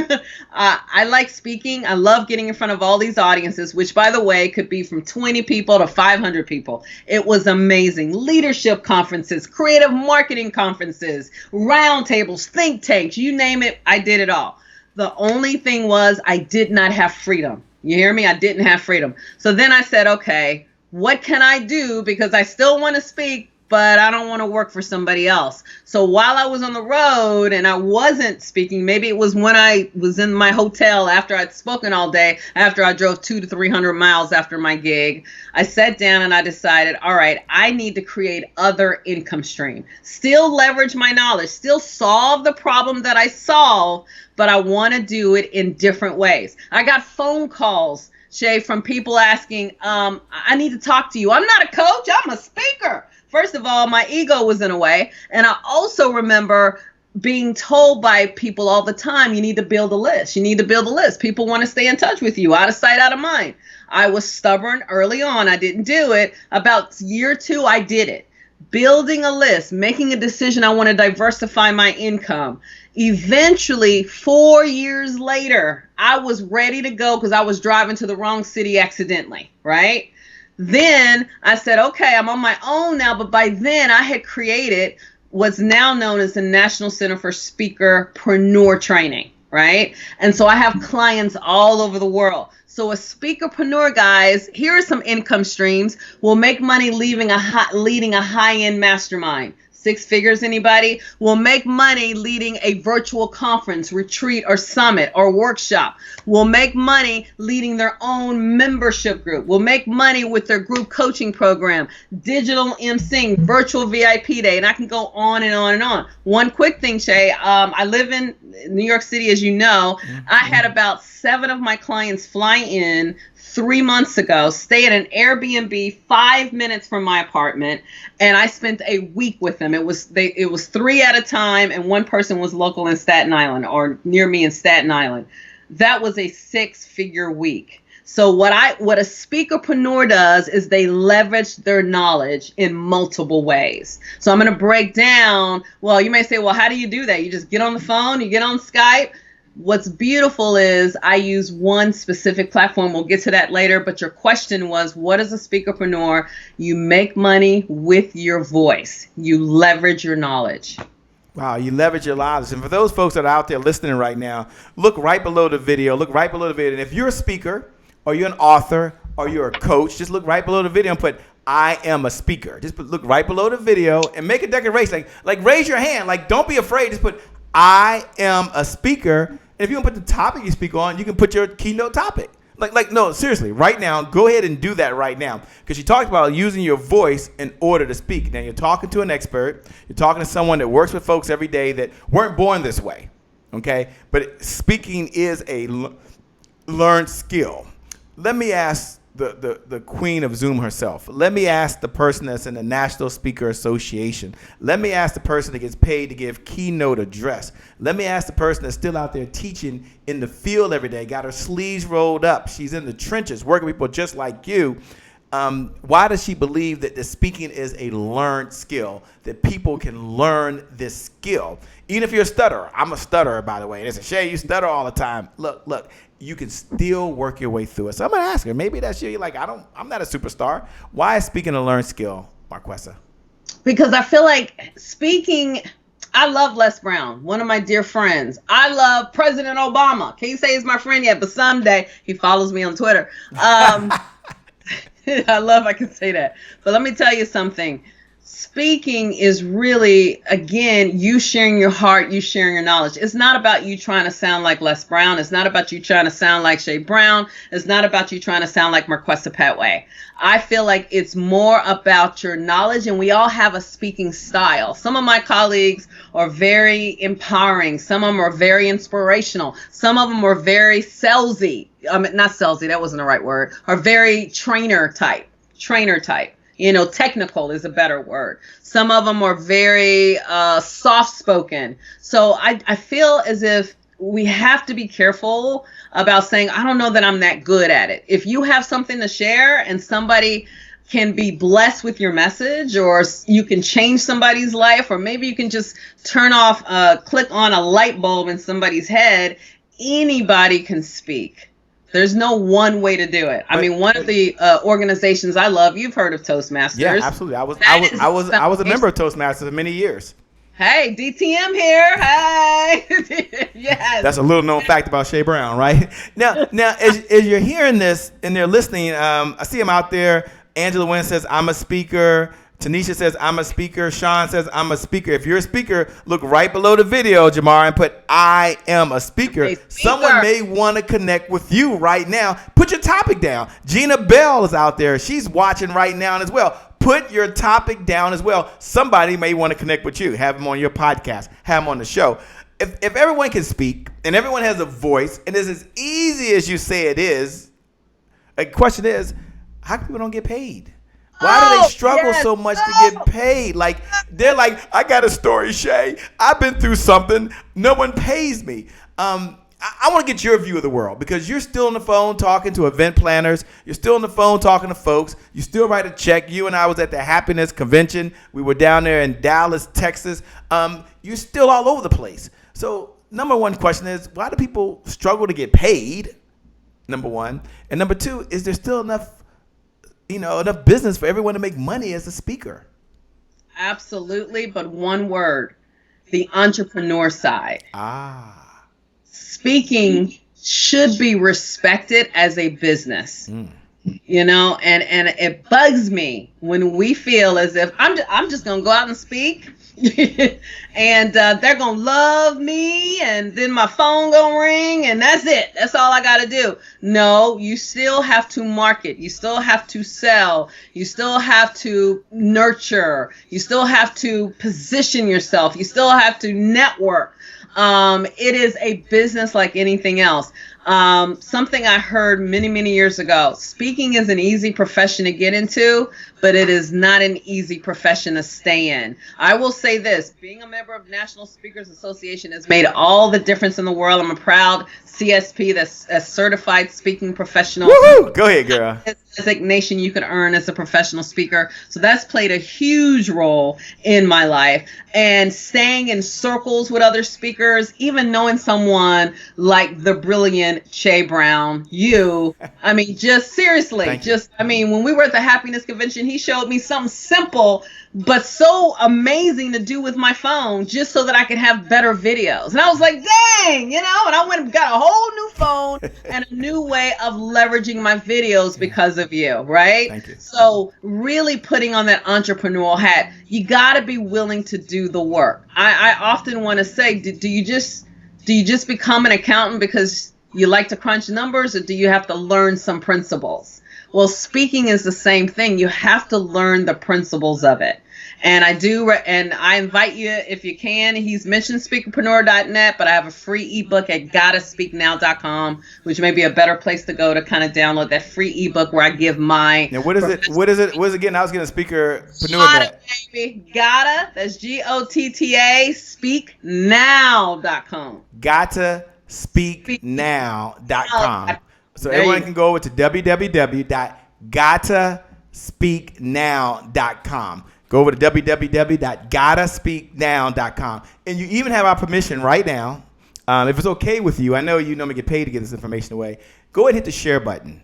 I like speaking. I love getting in front of all these audiences, which, by the way, could be from 20 people to 500 people. It was amazing. Leadership conferences, creative marketing conferences, roundtables, think tanks, you name it, I did it all. The only thing was I did not have freedom. You hear me? I didn't have freedom. So then I said, okay, what can I do? Because I still want to speak, but I don't want to work for somebody else. So while I was on the road and I wasn't speaking, maybe it was when I was in my hotel after I'd spoken all day, after I drove 200 to 300 miles after my gig, I sat down and I decided, all right, I need to create other income stream, still leverage my knowledge, still solve the problem that I solve, but I want to do it in different ways. I got phone calls, Shay, from people asking, I need to talk to you. I'm not a coach, I'm a speaker. First of all, my ego was in a way. And I also remember being told by people all the time, you need to build a list. You need to build a list. People want to stay in touch with you, out of sight, out of mind. I was stubborn early on. I didn't do it. About year 2, I did it. Building a list, making a decision. I want to diversify my income. Eventually, 4 years later, I was ready to go because I was driving to the wrong city accidentally, right? Then I said, okay, I'm on my own now. But by then I had created what's now known as the National Center for Speakerpreneur Training, right? And so I have clients all over the world. So a speakerpreneur, guys, here are some income streams. Will make money leading a high-end mastermind. 6 figures, anybody? Will make money leading a virtual conference, retreat, or summit, or workshop. Will make money leading their own membership group. Will make money with their group coaching program, digital emceeing, virtual VIP day, and I can go on and on and on. One quick thing, Shay, I live in New York City, as you know. I had about 7 of my clients fly in 3 months ago, stay at an Airbnb 5 minutes from my apartment, and I spent a week with them. It was 3 at a time, and one person was local in Staten Island or near me in Staten Island. That was a 6-figure week. So what a speakerpreneur does is they leverage their knowledge in multiple ways. So I'm going to break down. Well, you may say, well, how do you do that? You just get on the phone, you get on Skype. What's beautiful is I use one specific platform. We'll get to that later. But your question was, what is a speakerpreneur? You make money with your voice. You leverage your knowledge. Wow, you leverage your lives. And for those folks that are out there listening right now, look right below the video. Look right below the video. And if you're a speaker or you're an author or you're a coach, just look right below the video and put, I am a speaker. Just look right below the video and make a declaration. Like raise your hand. Like, don't be afraid. Just put, I am a speaker. And if you don't put the topic you speak on, you can put your keynote topic. No, seriously, right now, go ahead and do that right now. Because you talked about using your voice in order to speak. Now, you're talking to an expert. You're talking to someone that works with folks every day that weren't born this way, okay? But speaking is a learned skill. Let me ask the queen of Zoom herself. Let me ask the person that's in the National Speakers Association. Let me ask the person that gets paid to give keynote address. Let me ask the person that's still out there teaching in the field every day, got her sleeves rolled up. She's in the trenches working with people just like you. Why does she believe that the speaking is a learned skill, that people can learn this skill? Even if you're a stutterer. I'm a stutterer, by the way. And it's a shame you stutter all the time. Look. You can still work your way through it. So I'm going to ask her, maybe that's you. You're like, I'm not a superstar. Why is speaking a learned skill, Marquesa? Because I feel like speaking, I love Les Brown, one of my dear friends. I love President Obama. Can't say he's my friend yet, but someday he follows me on Twitter. I can say that. But let me tell you something. Speaking is really, again, you sharing your heart, you sharing your knowledge. It's not about you trying to sound like Les Brown. It's not about you trying to sound like Shay Brown. It's not about you trying to sound like Marquesa Pettway. I feel like it's more about your knowledge, and we all have a speaking style. Some of my colleagues are very empowering. Some of them are very inspirational. Some of them are very salesy. Not salesy, that wasn't the right word. Are very trainer type. Technical is a better word. Some of them are very soft-spoken. So I feel as if we have to be careful about saying, I don't know that I'm that good at it. If you have something to share and somebody can be blessed with your message, or you can change somebody's life, or maybe you can just click on a light bulb in somebody's head, anybody can speak. There's no one way to do it. I mean, one of the organizations I love, you've heard of Toastmasters. Yeah, absolutely. I was a member of Toastmasters for many years. Hey, DTM here. Hey. Yes. That's a little known fact about Shay Brown, right? Now, as you're hearing this and they're listening, I see them out there. Angela Wynn says, I'm a speaker. Tanisha says, I'm a speaker. Sean says, I'm a speaker. If you're a speaker, look right below the video, Jamar, and put, I am a speaker. Someone may want to connect with you right now. Put your topic down. Gina Bell is out there. She's watching right now as well. Put your topic down as well. Somebody may want to connect with you. Have them on your podcast. Have them on the show. If everyone can speak and everyone has a voice and it's as easy as you say it is, the question is, how come people don't get paid? Why do they struggle so much to get paid? Like, they're like, I got a story, Shay. I've been through something. No one pays me. I want to get your view of the world, because you're still on the phone talking to event planners. You're still on the phone talking to folks. You still write a check. You and I was at the Happiness Convention. We were down there in Dallas, Texas. You're still all over the place. So number one question is, why do people struggle to get paid? Number one. And number two, is there still enough enough business for everyone to make money as a speaker. Absolutely, but one word, the entrepreneur side. Speaking should be respected as a business. And it bugs me when we feel as if I'm just going to go out and speak and they're going to love me and then my phone going to ring and that's it. That's all I got to do. No, you still have to market. You still have to sell. You still have to nurture. You still have to position yourself. You still have to network. It is a business like anything else. Something I heard many, many years ago, speaking is an easy profession to get into, but it is not an easy profession to stay in. I will say this, being a member of National Speakers Association has made all the difference in the world. I'm a proud CSP, that's a certified speaking professional. Woohoo! Go ahead, girl. Designation you can earn as a professional speaker. So that's played a huge role in my life. And staying in circles with other speakers, even knowing someone like the brilliant Shay Brown, just seriously, when we were at the happiness convention, he showed me something simple, but so amazing to do with my phone just so that I could have better videos. And I was like, dang, and I went and got a whole new phone and a new way of leveraging my videos because of you, right? Thank you. So really putting on that entrepreneurial hat, you got to be willing to do the work. I often want to say, do you just become an accountant because you like to crunch numbers, or do you have to learn some principles? Well, speaking is the same thing. You have to learn the principles of it. And I invite you, if you can, he's mentioned speakerpreneur.net, but I have a free ebook at gottaspeaknow.com, which may be a better place to go to kind of download that free ebook where I give my. Now, what is it? What is it again? I was getting speakerpreneur.net. Gotta, that's GOTTA, speaknow.com. GottaspeakNow.com. So everyone can go over to www.gottaspeaknow.com. Go over to www.gottaspeaknow.com. And you even have our permission right now. If it's okay with you, I know you normally get paid to get this information away. Go ahead and hit the share button.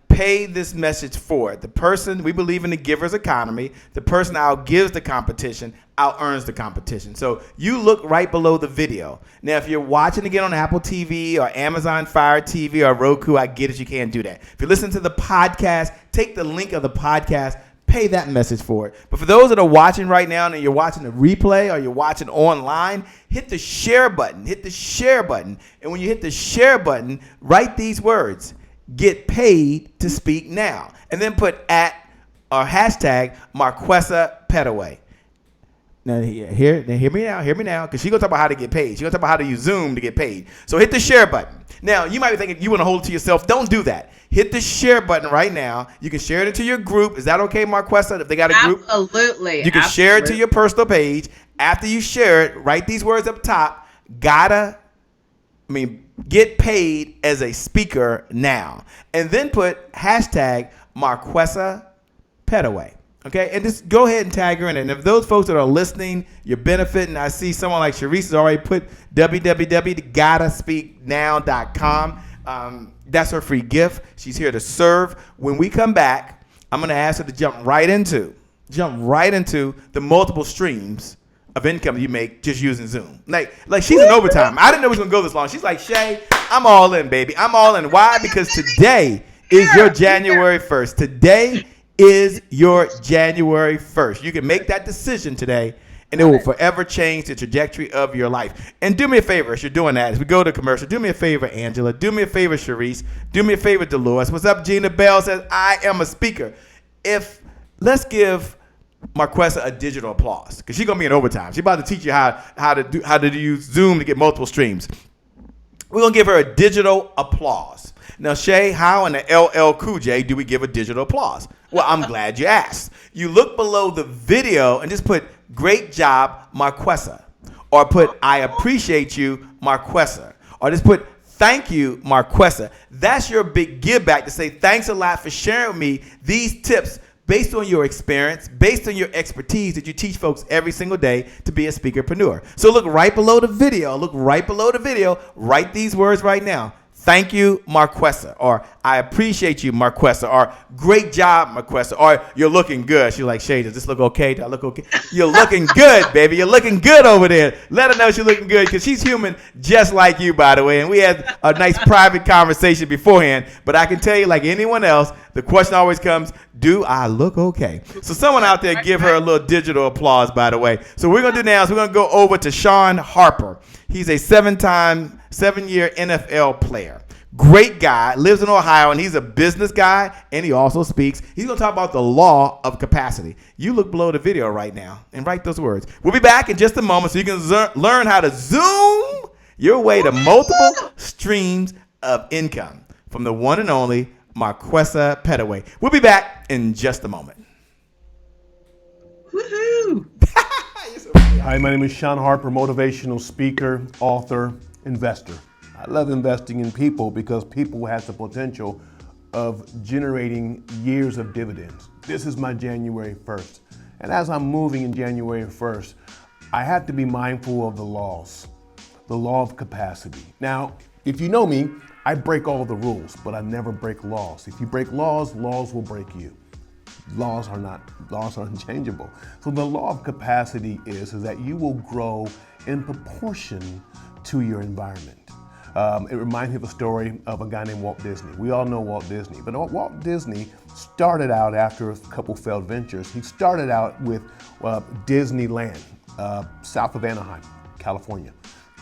Pay this message forward. The person, we believe in the giver's economy. The person outgives the competition, out-earns the competition. So you look right below the video. Now, if you're watching again on Apple TV or Amazon Fire TV or Roku, I get it, you can't do that. If you listen to the podcast, take the link of the podcast, pay that message forward. But for those that are watching right now and you're watching the replay or you're watching online, hit the share button. Hit the share button. And when you hit the share button, write these words. Get paid to speak now. And then put @ or hashtag Marquesa Pettway. Now, hear me now, because she's going to talk about how to get paid. She's going to talk about how to use Zoom to get paid. So hit the share button. Now, you might be thinking you want to hold it to yourself. Don't do that. Hit the share button right now. You can share it into your grouop. Is that okay, Marquesa, if they got a group? Absolutely. You can share it to your personal page. After you share it, write these words up top. Get paid as a speaker now. And then put hashtag Marquesa Pettway. Okay, and just go ahead and tag her in it. And if those folks that are listening, you're benefiting. I see someone like Sharice has already put www.gottaspeaknow.com. That's her free gift. She's here to serve. When we come back, I'm going to ask her to jump right into the multiple streams of income you make just using Zoom. Like she's in overtime. I didn't know it was going to go this long. She's like, Shay, I'm all in, baby. I'm all in. Why? Because today is your January 1st. Today is your January 1st. You can make that decision today, and it will forever change the trajectory of your life. And do me a favor as you're doing that, as we go to commercial, do me a favor, Angela. Do me a favor, Sharice. Do me a favor, Dolores. What's up, Gina Bell says, I am a speaker. Let's give Marquesa a digital applause, because she's going to be in overtime. She's about to teach you how to use Zoom to get multiple streams. We're going to give her a digital applause. Now, Shay, how in the LL Cool J do we give a digital applause? Well, I'm glad you asked. You look below the video and just put, great job, Marquesa. Or put, I appreciate you, Marquesa. Or just put, thank you, Marquesa. That's your big give back to say, thanks a lot for sharing with me these tips based on your experience, based on your expertise that you teach folks every single day to be a speakerpreneur. So look right below the video. Write these words right now. thank you, Marquesa, or I appreciate you, Marquesa, or great job, Marquesa, or you're looking good. She's like, Shay, does this look okay? Do I look okay? You're looking good, baby. You're looking good over there. Let her know she's looking good because she's human just like you, by the way. And we had a nice private conversation beforehand. But I can tell you, like anyone else, the question always comes, do I look okay? So someone out there give her a little digital applause, by the way. So we're going to do now is we're going to go over to Sean Harper. He's a 7-year NFL player. Great guy, lives in Ohio, and he's a business guy, and he also speaks. He's going to talk about the law of capacity. You look below the video right now and write those words. We'll be back in just a moment so you can learn how to zoom your way to multiple streams of income from the one and only Marquesa Pettway. We'll be back in just a moment. Woohoo! Hi, my name is Sean Harper, motivational speaker, author, investor. I love investing in people because people has the potential of generating years of dividends. This is my January 1st. And as I'm moving in January 1st, I have to be mindful of the laws, the law of capacity. Now, if you know me, I break all the rules, but I never break laws. If you break laws, laws will break you. Laws are unchangeable. So the law of capacity is that you will grow in proportion to your environment. It reminds me of a story of a guy named Walt Disney. We all know Walt Disney, but Walt Disney started out after a couple failed ventures. He started out with Disneyland, south of Anaheim, California.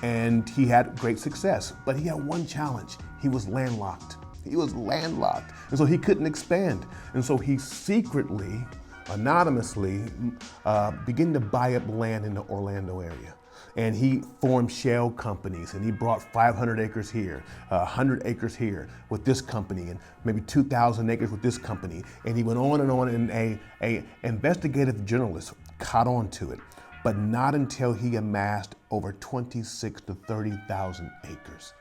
And he had great success, but he had one challenge. He was landlocked. And so he couldn't expand. And so he secretly, anonymously, began to buy up land in the Orlando area. And he formed shell companies, and he brought 500 acres here, 100 acres here with this company, and maybe 2,000 acres with this company. And he went on, and a investigative journalist caught on to it, but not until he amassed over 26 to 30,000 acres.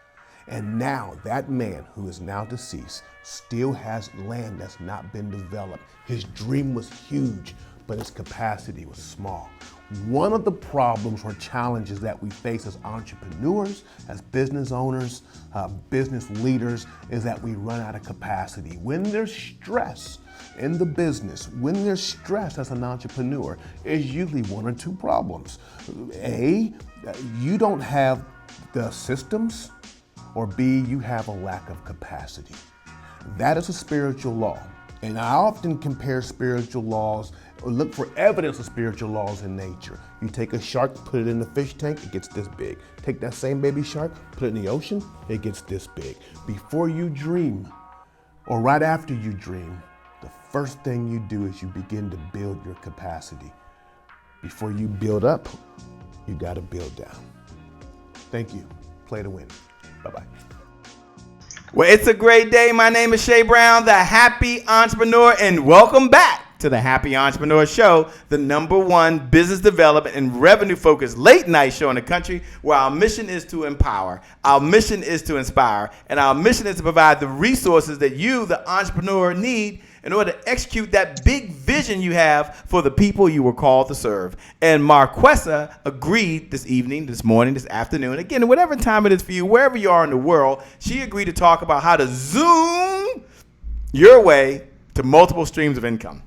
And now that man, who is now deceased, still has land that's not been developed. His dream was huge, but his capacity was small. One of the problems or challenges that we face as entrepreneurs, as business owners, business leaders, is that we run out of capacity. When there's stress in the business, when there's stress as an entrepreneur, it's usually one or two problems. A, you don't have the systems, or B, you have a lack of capacity. That is a spiritual law. And I often compare spiritual laws or look for evidence of spiritual laws in nature. You take a shark, put it in the fish tank, it gets this big. Take that same baby shark, put it in the ocean, it gets this big. Before you dream, or right after you dream, the first thing you do is you begin to build your capacity. Before you build up, you gotta build down. Thank you. Play to win. Bye-bye. Well, it's a great day. My name is Shay Brown, the Happy Entrepreneur, and welcome back to the Happy Entrepreneur Show, the #1 business development and revenue-focused late-night show in the country, where our mission is to empower, our mission is to inspire, and our mission is to provide the resources that you, the entrepreneur, need in order to execute that big vision you have for the people you were called to serve. And Marquesa agreed this evening, this morning, this afternoon, again, whatever time it is for you, wherever you are in the world, she agreed to talk about how to zoom your way to multiple streams of income.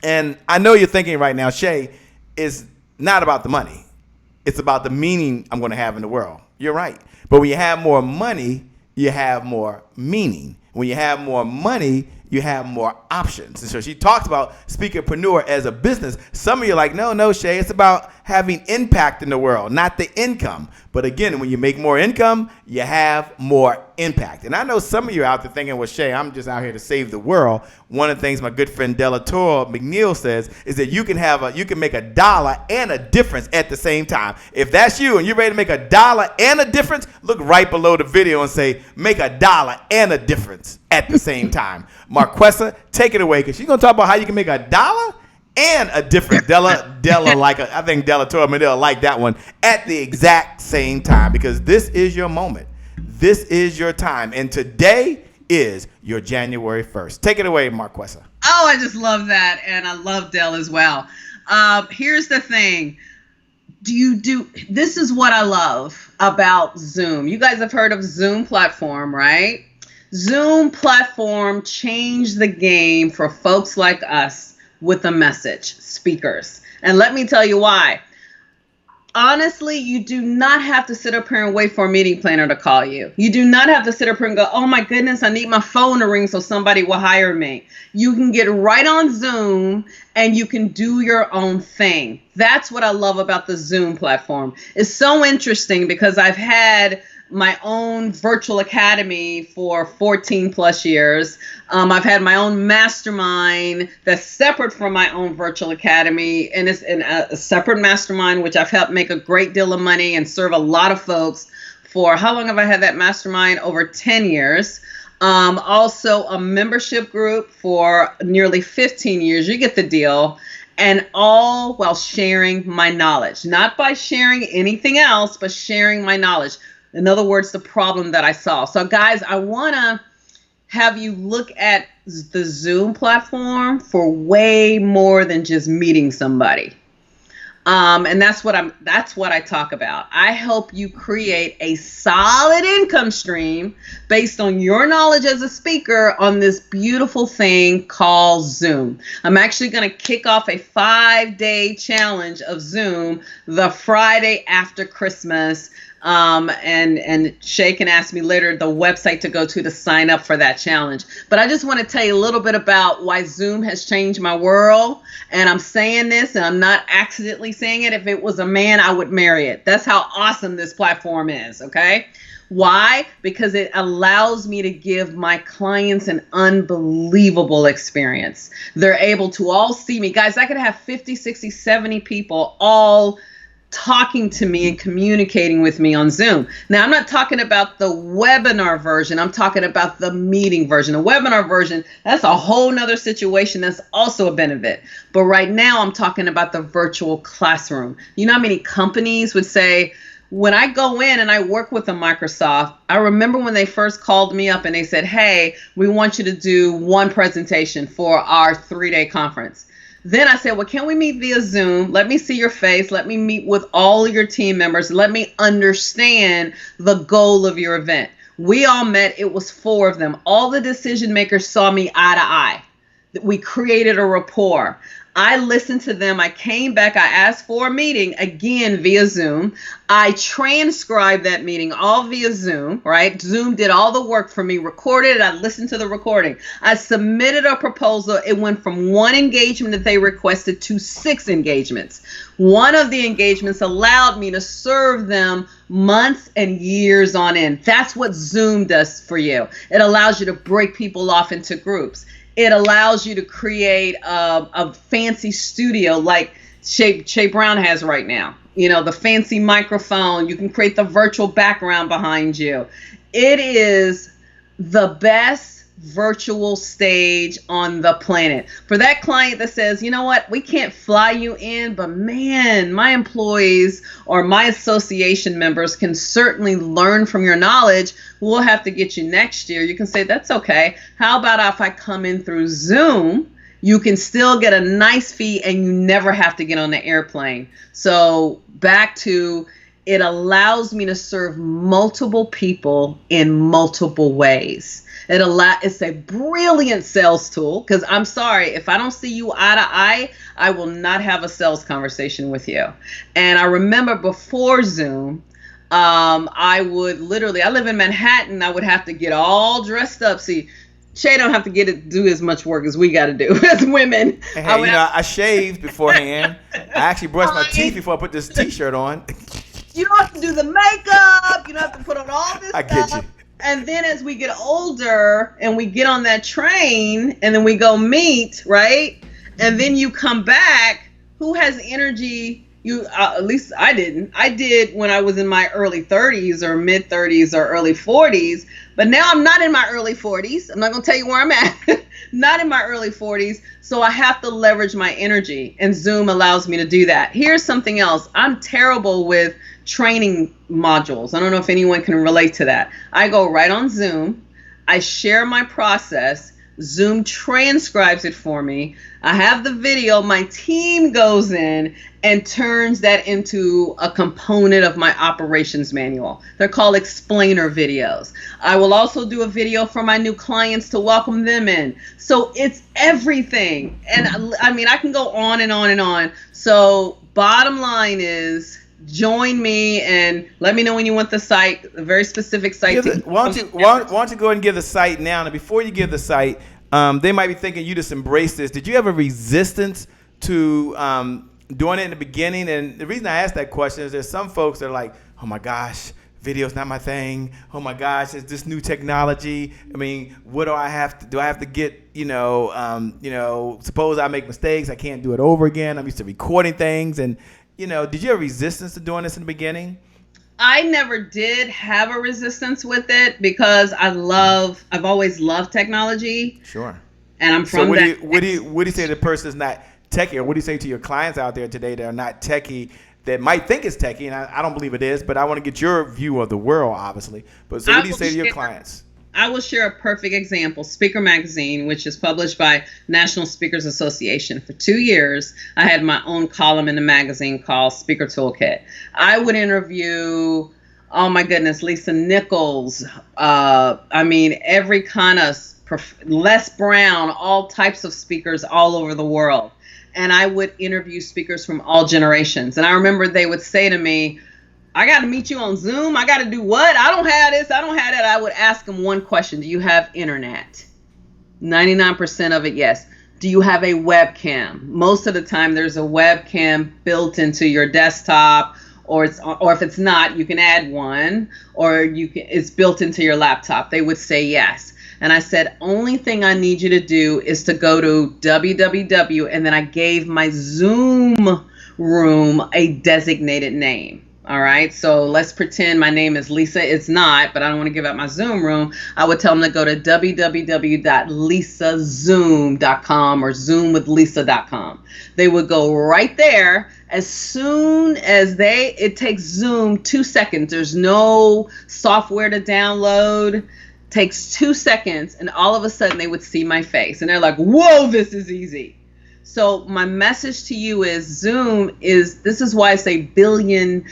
And I know you're thinking right now, Shay, it's not about the money. It's about the meaning I'm going to have in the world. You're right. But when you have more money, you have more meaning. When you have more money, you have more options. And so she talks about Speakerpreneur as a business. Some of you are like, no, Shay, it's about having impact in the world, not the income. But again, when you make more income, you have more impact. And I know some of you are out there thinking, well, Shay, I'm just out here to save the world. One of the things my good friend Delatore McNeil says is that you can make $1 and a difference at the same time. If that's you and you're ready to make $1 and a difference, look right below the video and say, make $1 and a difference at the same time. Marquesa, take it away, because she's going to talk about how you can make $1 and a difference. I think Delatore McNeil like that one at the exact same time, because this is your moment. This is your time. And today is your January 1st. Take it away, Marquesa. Oh, I just love that. And I love Del as well. Here's the thing. This is what I love about Zoom. You guys have heard of Zoom platform, right? Zoom platform changed the game for folks like us with a message, speakers. And let me tell you why. Honestly, you do not have to sit up here and wait for a meeting planner to call you. You do not have to sit up here and go, oh my goodness, I need my phone to ring so somebody will hire me. You can get right on Zoom and you can do your own thing. That's what I love about the Zoom platform. It's so interesting because I've had my own virtual academy for 14 plus years. I've had my own mastermind that's separate from my own virtual academy, and it's in a separate mastermind, which I've helped make a great deal of money and serve a lot of folks for, how long have I had that mastermind? Over 10 years. Also a membership group for nearly 15 years. You get the deal. And all while sharing my knowledge, not by sharing anything else, but sharing my knowledge. In other words, the problem that I solve. So guys, I want to have you look at the Zoom platform for way more than just meeting somebody. And that's what I talk about. I help you create a solid income stream based on your knowledge as a speaker on this beautiful thing called Zoom. I'm actually going to kick off a 5-day challenge of Zoom the Friday after Christmas. And Shay can ask me later the website to go to sign up for that challenge. But I just want to tell you a little bit about why Zoom has changed my world. And I'm saying this, and I'm not accidentally saying it. If it was a man, I would marry it. That's how awesome this platform is, okay? Why? Because it allows me to give my clients an unbelievable experience. They're able to all see me. Guys, I could have 50, 60, 70 people all talking to me and communicating with me on Zoom. Now, I'm not talking about the webinar version. I'm talking about the meeting version. The webinar version, that's a whole nother situation. That's also a benefit. But right now, I'm talking about the virtual classroom. You know how many companies would say, when I go in and I work with a Microsoft, I remember when they first called me up and they said, hey, we want you to do one presentation for our 3-day conference. Then I said, well, can we meet via Zoom? Let me see your face. Let me meet with all your team members. Let me understand the goal of your event. We all met. It was 4 of them. All the decision makers saw me eye to eye. We created a rapport. I listened to them. I came back. I asked for a meeting again via Zoom. I transcribed that meeting all via Zoom, right? Zoom did all the work for me, recorded it. I listened to the recording. I submitted a proposal. It went from 1 engagement that they requested to 6 engagements. One of the engagements allowed me to serve them months and years on end. That's what Zoom does for you. It allows you to break people off into groups. It allows you to create a fancy studio like Shay Brown has right now. You know, the fancy microphone. You can create the virtual background behind you. It is the best virtual stage on the planet. For that client that says, you know what, we can't fly you in, but man, my employees or my association members can certainly learn from your knowledge. We'll have to get you next year. You can say, that's okay. How about if I come in through Zoom? You can still get a nice fee and you never have to get on the airplane. So back to, it allows me to serve multiple people in multiple ways. It's a brilliant sales tool, because I'm sorry, if I don't see you eye to eye, I will not have a sales conversation with you. And I remember before Zoom, I live in Manhattan, I would have to get all dressed up. See, Shay don't have to do as much work as we got to do as women. Hey, I shaved beforehand. I actually brushed my teeth before I put this t-shirt on. You don't have to do the makeup. You don't have to put on all this stuff. I get you. And then as we get older and we get on that train and then we go meet, right? And then you come back, who has energy? At least I didn't. I did when I was in my early 30s or mid 30s or early 40s. But now I'm not in my early 40s. I'm not going to tell you where I'm at. Not in my early 40s. So I have to leverage my energy. And Zoom allows me to do that. Here's something else. I'm terrible with training modules. I don't know if anyone can relate to that. I go right on Zoom. I share my process. Zoom transcribes it for me. I have the video. My team goes in and turns that into a component of my operations manual. They're called explainer videos. I will also do a video for my new clients to welcome them in. So it's everything. And I mean, I can go on and on and on. So bottom line is, join me and let me know when you want the site, a very specific site. Why don't you go ahead and give the site now? And before you give the site, they might be thinking you just embrace this. Did you have a resistance to doing it in the beginning? And the reason I asked that question is there's some folks that are like, oh my gosh, video's not my thing. Oh my gosh, it's this new technology. I mean, what do I have to do? I have to get, suppose I make mistakes, I can't do it over again. I'm used to recording things. And did you have resistance to doing this in the beginning? I never did have a resistance with it because I've always loved technology. Sure. And I'm from what do you say to the person that's not techie, or what do you say to your clients out there today that are not techie, that might think it's techie, and I don't believe it is, but I want to get your view of the world, obviously. But so what do you say to your clients? I will share a perfect example. Speaker Magazine, which is published by National Speakers Association. For 2 years, I had my own column in the magazine called Speaker Toolkit. I would interview, oh my goodness, Lisa Nichols. Every kind of Les Brown, all types of speakers all over the world. And I would interview speakers from all generations. And I remember they would say to me, I got to meet you on Zoom. I got to do what? I don't have this. I don't have that. I would ask them one question. Do you have internet? 99% of it, yes. Do you have a webcam? Most of the time, there's a webcam built into your desktop, or if it's not, you can add one, or it's built into your laptop. They would say yes. And I said, only thing I need you to do is to go to www, and then I gave my Zoom room a designated name. All right, so let's pretend my name is Lisa. It's not, but I don't want to give out my Zoom room. I would tell them to go to www.lisazoom.com or zoomwithlisa.com. They would go right there. As soon as it takes Zoom 2 seconds. There's no software to download. Takes 2 seconds, and all of a sudden they would see my face, and they're like, whoa, this is easy. So my message to you is this is why it's a $1 billion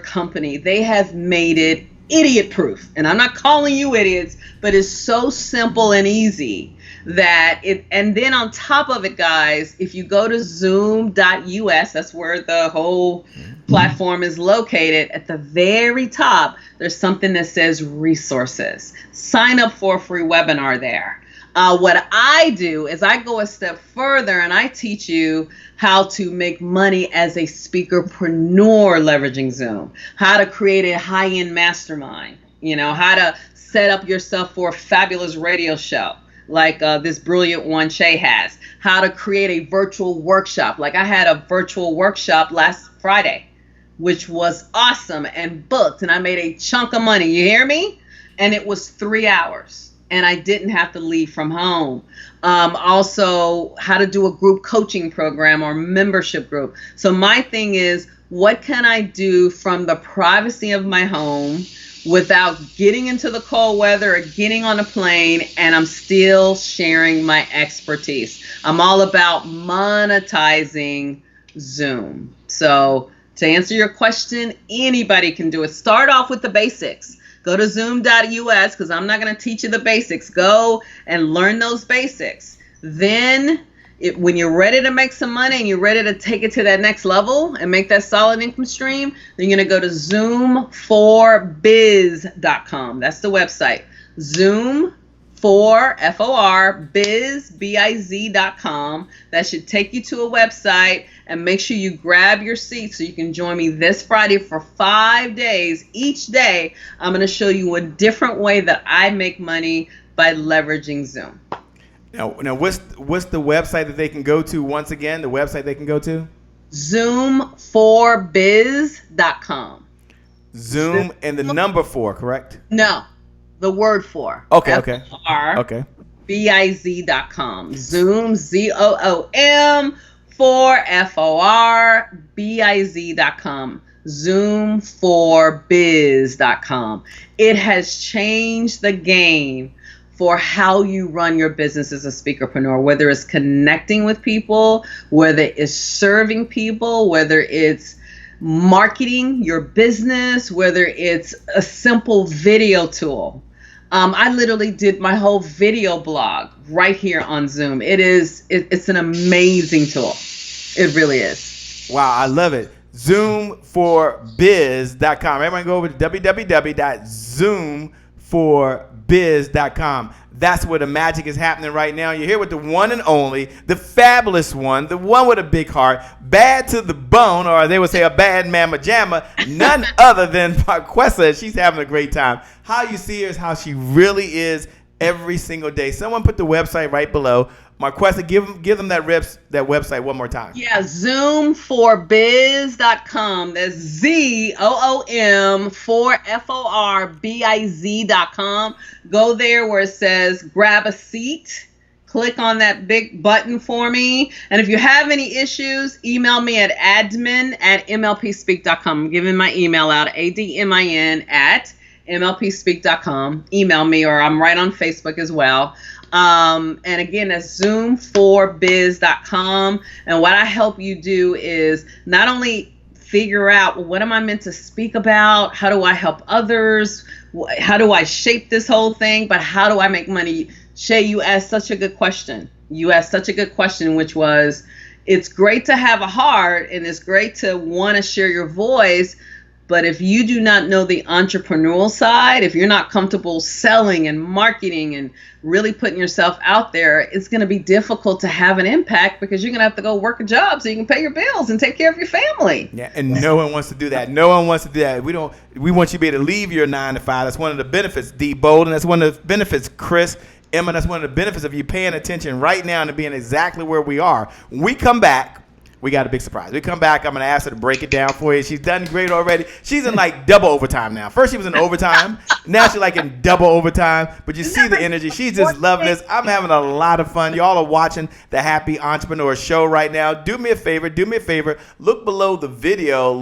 company. They have made it idiot proof. And I'm not calling you idiots, but it's so simple and easy and then on top of it, guys, if you go to zoom.us, that's where the whole platform is located. At the very top, there's something that says resources. Sign up for a free webinar there. What I do is I go a step further and I teach you how to make money as a speakerpreneur leveraging Zoom, how to create a high-end mastermind, how to set up yourself for a fabulous radio show like this brilliant one Shay has, how to create a virtual workshop. Like I had a virtual workshop last Friday, which was awesome and booked, and I made a chunk of money. You hear me? And it was 3 hours. And I didn't have to leave from home. Also, how to do a group coaching program or membership group. So my thing is, what can I do from the privacy of my home without getting into the cold weather or getting on a plane, and I'm still sharing my expertise? I'm all about monetizing Zoom. So to answer your question, anybody can do it. Start off with the basics. Go to zoom.us, because I'm not going to teach you the basics. Go and learn those basics. Then when you're ready to make some money and you're ready to take it to that next level and make that solid income stream, then you're going to go to zoom4biz.com. That's the website. Zoom4biz.com. That should take you to a website, and make sure you grab your seat so you can join me this Friday for 5 days. Each day, I'm going to show you a different way that I make money by leveraging Zoom. Now, what's the website that they can go to? Once again, the website they can go to? Zoom4biz.com. Zoom and the number 4, correct? No, the word 4. Okay. F-R, okay. biz.com. Zoom, ZOOM, 4FORBIZ.com. Zoom4biz.com. It has changed the game for how you run your business as a speakerpreneur, whether it's connecting with people, whether it's serving people, whether it's marketing your business, whether it's a simple video tool. I literally did my whole video blog right here on Zoom. It's an amazing tool. It really is. Wow, I love it. Zoomforbiz.com. Everyone go over to www.zoomforbiz.com. That's where the magic is happening right now. You're here with the one and only, the fabulous one, the one with a big heart, bad to the bone, or they would say a bad mamma jamma, none other than Marquesa. She's having a great time. How you see her is how she really is every single day. Someone put the website right below. Marquesa, give them that website one more time. Yeah, zoomforbiz.com. That's ZOOM4FORBIZ.com. Go there where it says grab a seat. Click on that big button for me. And if you have any issues, email me at admin@mlpspeak.com. I'm giving my email out, admin@mlpspeak.com. Email me, or I'm right on Facebook as well. And again, that's zoomforbiz.com. And what I help you do is not only figure out, well, what am I meant to speak about? How do I help others? How do I shape this whole thing? But how do I make money? Shay, you asked such a good question. Which was, it's great to have a heart and it's great to want to share your voice. But if you do not know the entrepreneurial side, if you're not comfortable selling and marketing and really putting yourself out there, it's going to be difficult to have an impact because you're going to have to go work a job so you can pay your bills and take care of your family. Yeah, and no one wants to do that. No one wants to do that. We want you to be able to leave your 9 to 5. That's one of the benefits, D. Bolden. That's one of the benefits, Chris. Emma, that's one of the benefits of you paying attention right now and being exactly where we are. When we come back, we got a big surprise. We come back, I'm going to ask her to break it down for you. She's done great already. She's in like double overtime now. First she was in overtime. Now she's like in double overtime. But you see the energy. She's just loving this. I'm having a lot of fun. Y'all are watching the Happy Entrepreneur Show right now. Do me a favor. Look below the video.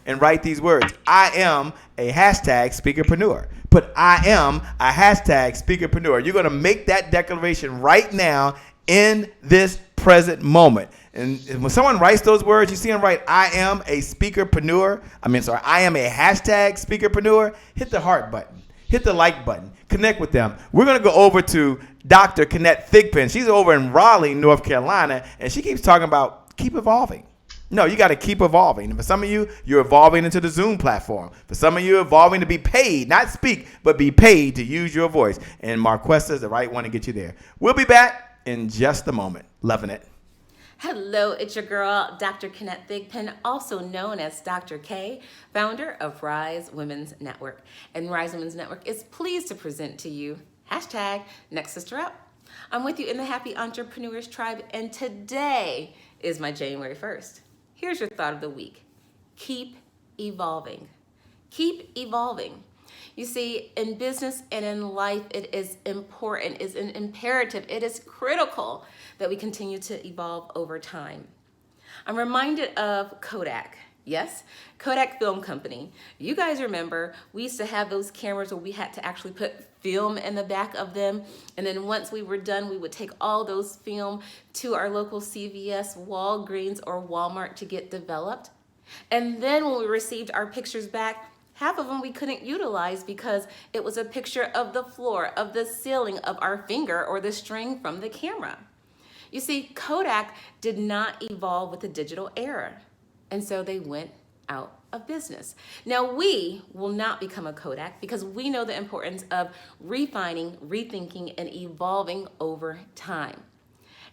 And write these words. I am a #speakerpreneur. Put I am a #speakerpreneur. You're going to make that declaration right now in this present moment. And when someone writes those words, you see them write, I am a speakerpreneur. I am a #speakerpreneur. Hit the heart button. Hit the like button. Connect with them. We're going to go over to Dr. Kenneth Thigpen. She's over in Raleigh, North Carolina, and she keeps talking about keep evolving. No, you got to keep evolving. And for some of you, you're evolving into the Zoom platform. For some of you, evolving to be paid, not speak, but be paid to use your voice. And Marquesa is the right one to get you there. We'll be back in just a moment. Loving it. Hello, it's your girl, Dr. Kenneth Thigpen, also known as Dr. K, founder of Rise Women's Network. And Rise Women's Network is pleased to present to you #Next Sister Up. I'm with you in the Happy Entrepreneurs Tribe, and today is my January 1st. Here's your thought of the week. Keep evolving. Keep evolving. You see, in business and in life, it is important, it's an imperative, it is critical that we continue to evolve over time. I'm reminded of Kodak. Yes, Kodak Film Company. You guys remember, we used to have those cameras where we had to actually put film in the back of them. And then once we were done, we would take all those film to our local CVS, Walgreens, or Walmart to get developed. And then when we received our pictures back, half of them we couldn't utilize because it was a picture of the floor, of the ceiling, of our finger, or the string from the camera. You see, Kodak did not evolve with the digital era, and so they went out of business. Now, we will not become a Kodak because we know the importance of refining, rethinking, and evolving over time.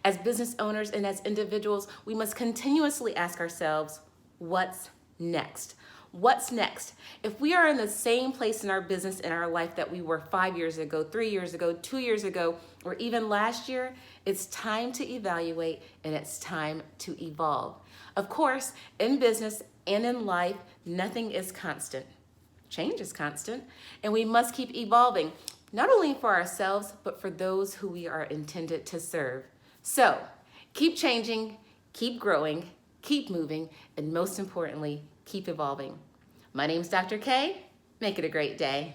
As business owners and as individuals, we must continuously ask ourselves, what's next? What's next? If we are in the same place in our business, in our life that we were 5 years ago, 3 years ago, 2 years ago, or even last year, it's time to evaluate and it's time to evolve. Of course, in business and in life, nothing is constant. Change is constant, and we must keep evolving, not only for ourselves, but for those who we are intended to serve. So, keep changing, keep growing, keep moving, and most importantly, keep evolving. My name's Dr. K. Make it a great day.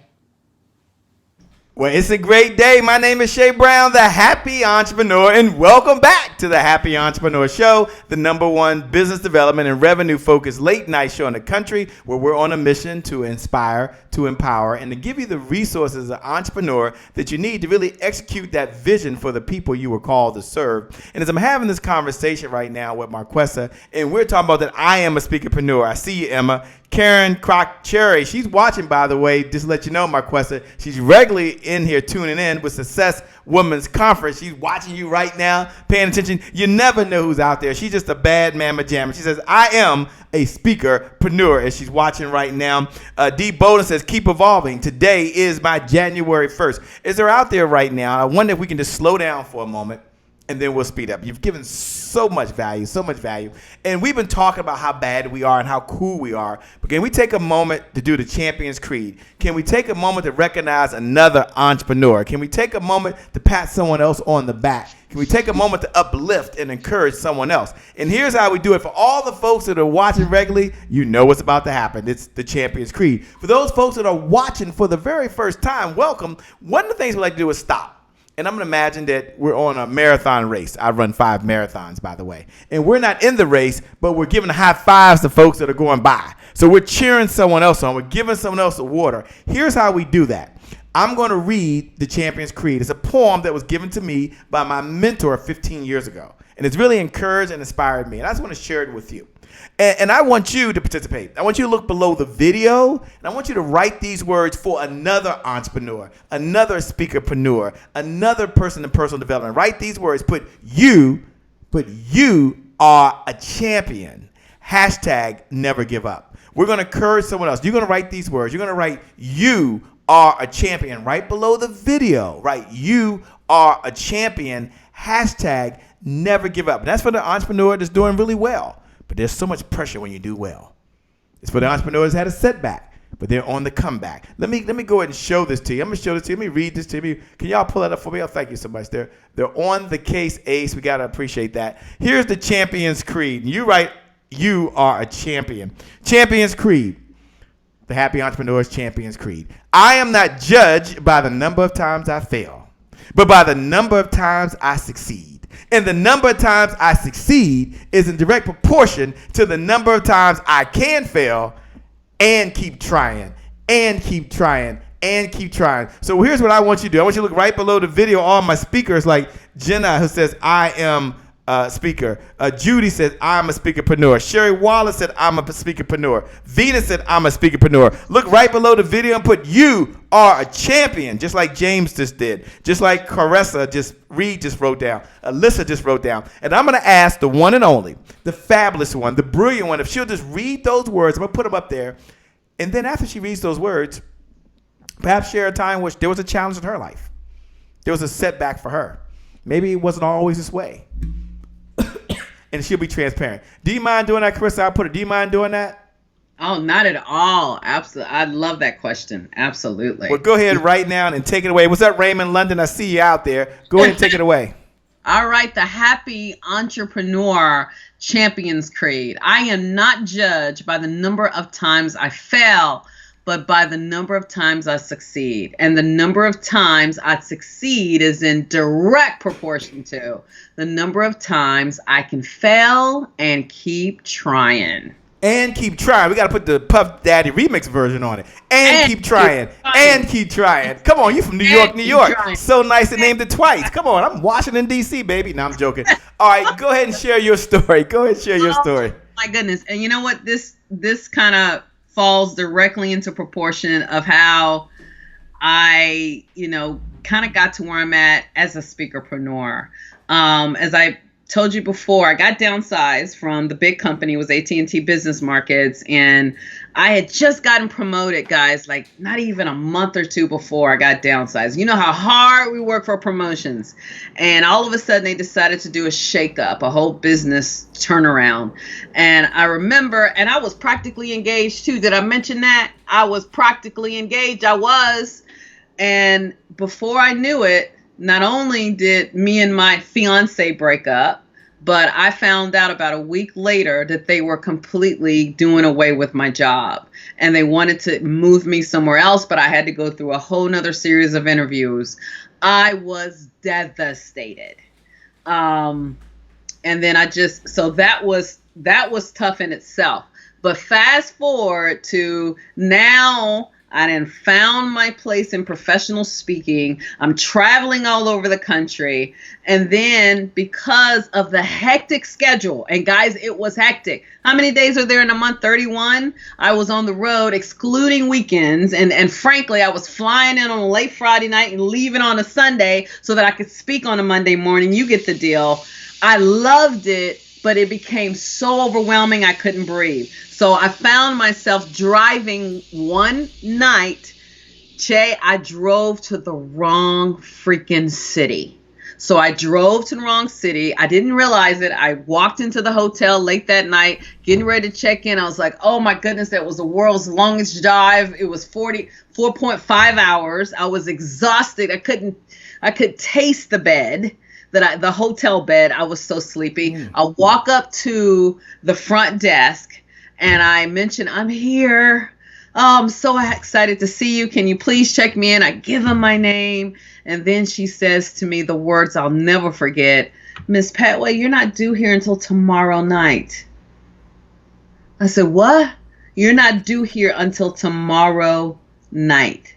Well, it's a great day. My name is Shay Brown, the Happy Entrepreneur, and welcome back to the Happy Entrepreneur Show, the #1 business development and revenue-focused late-night show in the country, where we're on a mission to inspire, to empower, and to give you the resources as an entrepreneur that you need to really execute that vision for the people you were called to serve. And as I'm having this conversation right now with Marquesa, and we're talking about that I am a speakerpreneur. I see you, Emma. Karen Croc-Cherry, she's watching, by the way, just to let you know, Marquesa, she's regularly in here tuning in with Success Women's Conference. She's watching you right now, paying attention. You never know who's out there. She's just a bad mamma jamma. She says, I am a speakerpreneur, and she's watching right now. D. Bowden says, keep evolving. Today is my January 1st. Is there out there right now? I wonder if we can just slow down for a moment, and then we'll speed up. You've given so much value. And we've been talking about how bad we are and how cool we are. But can we take a moment to do the Champions Creed? Can we take a moment to recognize another entrepreneur? Can we take a moment to pat someone else on the back? Can we take a moment to uplift and encourage someone else? And here's how we do it. For all the folks that are watching regularly, you know what's about to happen. It's the Champions Creed. For those folks that are watching for the very first time, welcome. One of the things we like to do is stop. And I'm going to imagine that we're on a marathon race. I run 5 marathons, by the way. And we're not in the race, but we're giving high fives to folks that are going by. So we're cheering someone else on. We're giving someone else a water. Here's how we do that. I'm going to read the Champions Creed. It's a poem that was given to me by my mentor 15 years ago. And it's really encouraged and inspired me. And I just want to share it with you. And I want you to participate. I want you to look below the video, and I want you to write these words for another entrepreneur, another speakerpreneur, another person in personal development. Write these words. Put you are a champion. Hashtag never give up. We're going to encourage someone else. You're going to write these words. You're going to write you are a champion right below the video. Right? You are a champion. Hashtag never give up. And that's for the entrepreneur that's doing really well. But there's so much pressure when you do well. It's for the entrepreneurs that had a setback, but they're on the comeback. Let me go ahead and show this to you. I'm going to show this to you. Let me read this to you. Can y'all pull that up for me? Oh, thank you so much. They're on the case, Ace. We got to appreciate that. Here's the Champions Creed. You write, you are a champion. Champions Creed. The Happy Entrepreneur's Champions Creed. I am not judged by the number of times I fail, but by the number of times I succeed. And the number of times I succeed is in direct proportion to the number of times I can fail and keep trying and keep trying and keep trying. So here's what I want you to do. I want you to look right below the video. All my speakers, like Jenna, who says, I am a speaker. Judy said, I'm a speakerpreneur. Sherry Wallace said, I'm a speakerpreneur. Venus said, I'm a speakerpreneur. Look right below the video and put, you are a champion, just like James just did. Just like Caressa just wrote down. Alyssa just wrote down. And I'm going to ask the one and only, the fabulous one, the brilliant one, if she'll just read those words. I'm going to put them up there. And then after she reads those words, perhaps share a time where there was a challenge in her life. There was a setback for her. Maybe it wasn't always this way. And she'll be transparent. Do you mind doing that, Carissa? Do you mind doing that? Oh, not at all. Absolutely. I love that question. Absolutely. Well, go ahead right now and take it away. What's up, Raymond London? I see you out there. Go ahead and take it away. All right. The Happy Entrepreneur Champions Creed. I am not judged by the number of times I fail, but by the number of times I succeed. And the number of times I succeed is in direct proportion to the number of times I can fail and keep trying. And keep trying. We got to put the Puff Daddy remix version on it. And keep trying. And keep trying. Come on, you from New York, New York. So nice to name it twice. Come on, I'm Washington, D.C., baby. No, I'm joking. All right, go ahead and share your story. Go ahead and share your story. My goodness. And you know what? This kind of falls directly into proportion of how I, kind of got to where I'm at as a speakerpreneur. As I told you before, I got downsized from the big company, it was AT&T Business Markets, and I had just gotten promoted, guys, like not even a month or two before I got downsized. You know how hard we work for promotions. And all of a sudden they decided to do a shakeup, a whole business turnaround. And I remember, and I was practically engaged too. Did I mention that? I was practically engaged. I was. And before I knew it, not only did me and my fiance break up, But I found out about a week later that they were completely doing away with my job and they wanted to move me somewhere else, but I had to go through a whole nother series of interviews. I was devastated. And then so that was tough in itself. But fast forward to now, I then found my place in professional speaking. I'm traveling all over the country. And then because of the hectic schedule, and guys, it was hectic. How many days are there in a month? 31. I was on the road, excluding weekends. And frankly, I was flying in on a late Friday night and leaving on a Sunday so that I could speak on a Monday morning. You get the deal. I loved it, but it became so overwhelming I couldn't breathe. So I found myself driving one night. Che, I drove to the wrong freaking city. So I drove to the wrong city. I didn't realize it. I walked into the hotel late that night, getting ready to check in. I was like, oh my goodness, that was the world's longest drive. It was 4.5 hours. I was exhausted. I could taste the bed. The hotel bed. I was so sleepy. I walk up to the front desk and I mention, I'm here. Oh, I'm so excited to see you. Can you please check me in? I give them my name. And then she says to me the words I'll never forget. Miss Pettway, you're not due here until tomorrow night. I said, what? You're not due here until tomorrow night.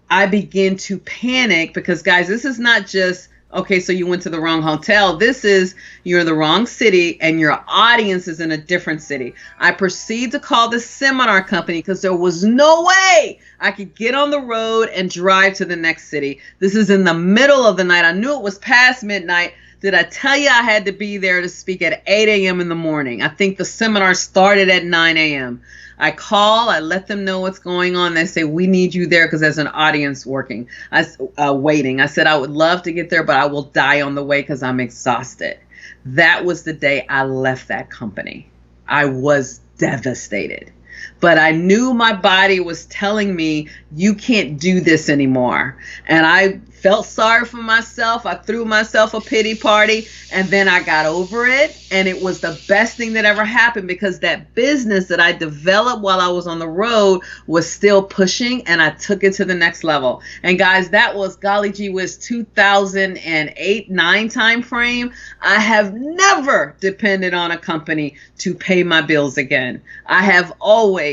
I begin to panic because, guys, this is not just, okay, so you went to the wrong hotel. This is, you're in the wrong city and your audience is in a different city. I proceed to call the seminar company because there was no way I could get on the road and drive to the next city. This is in the middle of the night. I knew it was past midnight. Did I tell you I had to be there to speak at 8 a.m. in the morning? I think the seminar started at 9 a.m. I call, I let them know what's going on. They say, we need you there because there's an audience waiting. I said, I would love to get there, but I will die on the way because I'm exhausted. That was the day I left that company. I was devastated. But I knew my body was telling me, you can't do this anymore. And I felt sorry for myself. I threw myself a pity party and then I got over it. And it was the best thing that ever happened because that business that I developed while I was on the road was still pushing and I took it to the next level. And guys, that was, golly gee whiz, 2008-9 time frame. I have never depended on a company to pay my bills again. I have always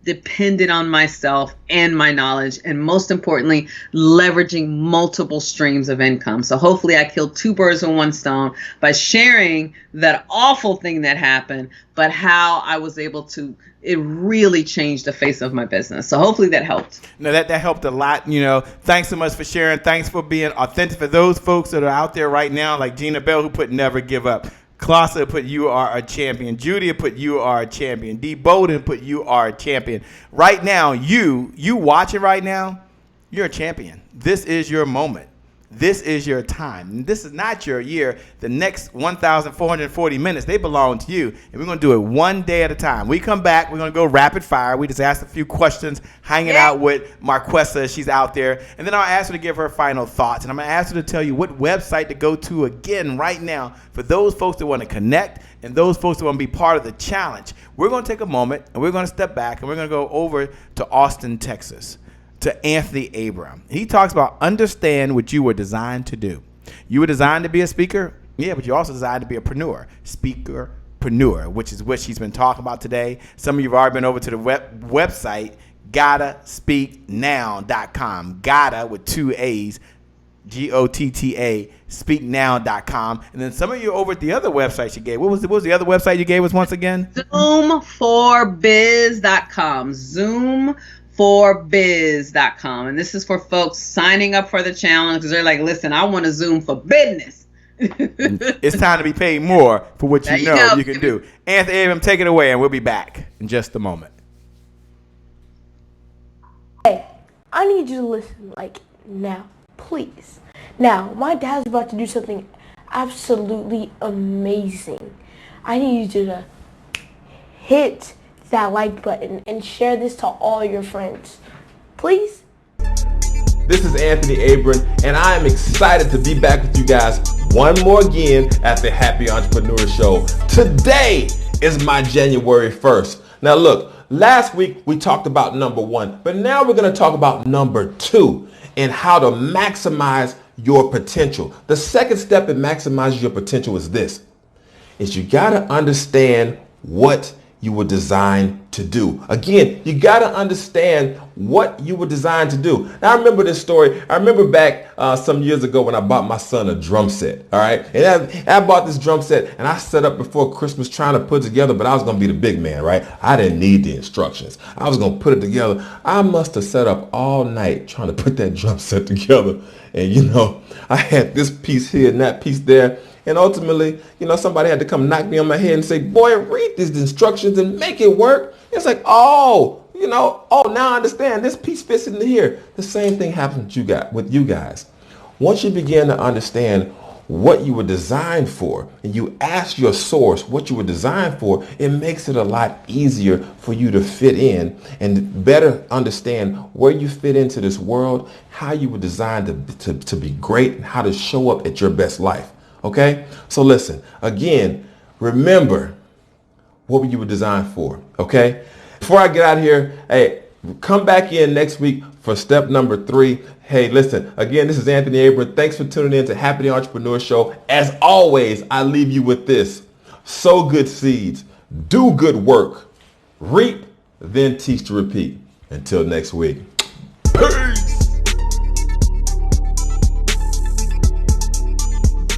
depended on myself and my knowledge, and most importantly, leveraging multiple streams of income. So hopefully I killed two birds with one stone by sharing that awful thing that happened, but how I was able to, it really changed the face of my business. So hopefully that helped. No, that helped a lot. You know, thanks so much for sharing. Thanks for being authentic. For those folks that are out there right now, like Gina Bell, who put never give up. Clausa put you are a champion. Judy put you are a champion. D. Bowden put you are a champion. Right now, you watching right now, you're a champion. This is your moment. This is your time. This is not your year. The next 1,440 minutes, they belong to you. And we're going to do it one day at a time. We come back. We're going to go rapid fire. We just asked a few questions, hanging out with Marquesa. She's out there. And then I'll ask her to give her final thoughts. And I'm going to ask her to tell you what website to go to again right now for those folks that want to connect and those folks that want to be part of the challenge. We're going to take a moment and we're going to step back and we're going to go over to Austin, Texas, to Anthony Abram. He talks about understand what you were designed to do. You were designed to be a speaker? Yeah, but you're also designed to be a preneur. Speakerpreneur, which is what she's been talking about today. Some of you have already been over to the website, gottaspeaknow.com. Gotta with two A's, Gotta, speaknow.com. And then some of you over at the other website you gave. What was the other website you gave us once again? Zoom4biz.com. Zoom4biz.com. And this is for folks signing up for the challenge because they're like, listen, I want to Zoom for business. It's time to be paid more for what you know you can do. Anthony Abram, take it away, and we'll be back in just a moment. Hey, I need you to listen, like, now, please. Now, my dad's about to do something absolutely amazing. I need you to hit that like button and share this to all your friends. Please? This is Anthony Abram, and I am excited to be back with you guys one more again at the Happy Entrepreneur Show. Today is my January 1st. Now look, last week we talked about number 1, but now we're going to talk about number 2 and how to maximize your potential. The second step in maximizing your potential is this, is you got to understand what you were designed to do. Again, you got to understand what you were designed to do. Now, I remember this story. I remember back some years ago when I bought my son a drum set. All right. And I bought this drum set and I set up before Christmas trying to put it together, but I was going to be the big man, right? I didn't need the instructions. I was going to put it together. I must have set up all night trying to put that drum set together. And, I had this piece here and that piece there. And ultimately, somebody had to come knock me on my head and say, boy, read these instructions and make it work. It's like, now I understand this piece fits into here. The same thing happens with you guys. Once you begin to understand what you were designed for and you ask your source what you were designed for, it makes it a lot easier for you to fit in and better understand where you fit into this world, how you were designed to be great, and how to show up at your best life. Okay, so listen, again, remember what you were designed for, okay? Before I get out of here, hey, come back in next week for step number 3. Hey, listen, again, this is Anthony Abram. Thanks for tuning in to Happy Entrepreneur Show. As always, I leave you with this. Sow good seeds, do good work, reap, then teach to repeat. Until next week. Peace.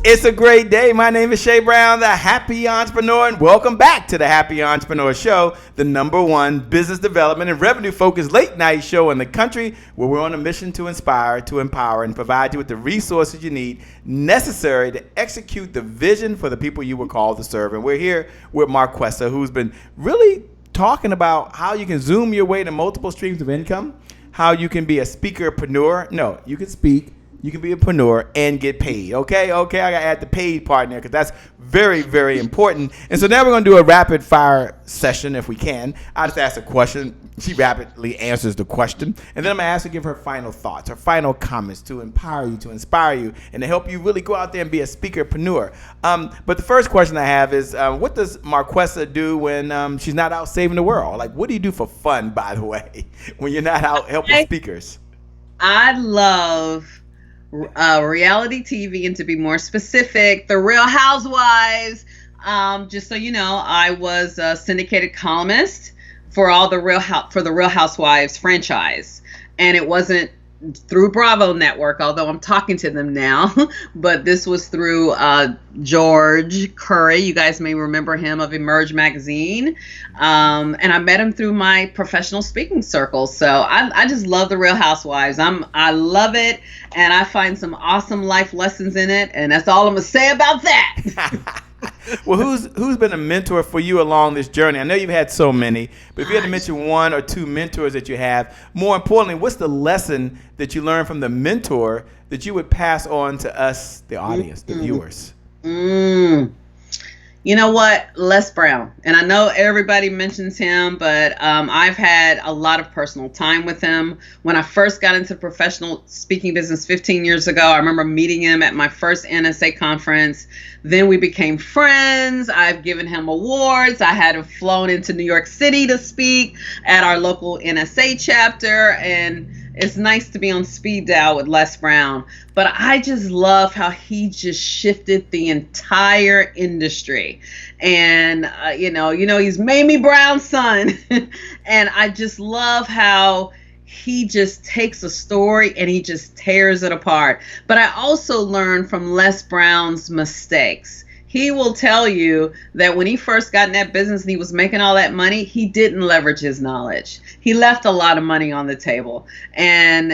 It's a great day. My name is Shay Brown, the Happy Entrepreneur, and welcome back to the Happy Entrepreneur Show, the #1 business development and revenue-focused late-night show in the country, where we're on a mission to inspire, to empower, and provide you with the resources you need necessary to execute the vision for the people you were called to serve. And we're here with Marquesa, who's been really talking about how you can zoom your way to multiple streams of income, how you can be a speakerpreneur. No, you can speak. You can be a preneur and get paid. Okay, I got to add the paid part in there because that's very, very important. And so now we're going to do a rapid fire session if we can. I just ask a question. She rapidly answers the question. And then I'm going to ask her to give her final thoughts, her final comments to empower you, to inspire you, and to help you really go out there and be a speakerpreneur. But the first question I have is, what does Marquesa do when she's not out saving the world? Like, what do you do for fun, by the way, when you're not out helping speakers? I love reality TV, and to be more specific, The Real Housewives. Just so you know, I was a syndicated columnist for the Real Housewives franchise, and it wasn't through Bravo Network, although I'm talking to them now, but this was through George Curry. You guys may remember him of Emerge magazine, and I met him through my professional speaking circles. So I just love The Real Housewives. I love it, and I find some awesome life lessons in it, and that's all I'm gonna say about that. Well, who's been a mentor for you along this journey? I know you've had so many, but if you had to mention 1 or 2 mentors that you have, more importantly, what's the lesson that you learned from the mentor that you would pass on to us, the audience, the viewers? You know what? Les Brown. And I know everybody mentions him, but I've had a lot of personal time with him. When I first got into professional speaking business 15 years ago, I remember meeting him at my first NSA conference. Then we became friends. I've given him awards. I had him flown into New York City to speak at our local NSA chapter. And it's nice to be on speed dial with Les Brown, but I just love how he just shifted the entire industry. And he's Mamie Brown's son, and I just love how he just takes a story and he just tears it apart. But I also learned from Les Brown's mistakes. He will tell you that when he first got in that business and he was making all that money, he didn't leverage his knowledge. He left a lot of money on the table. And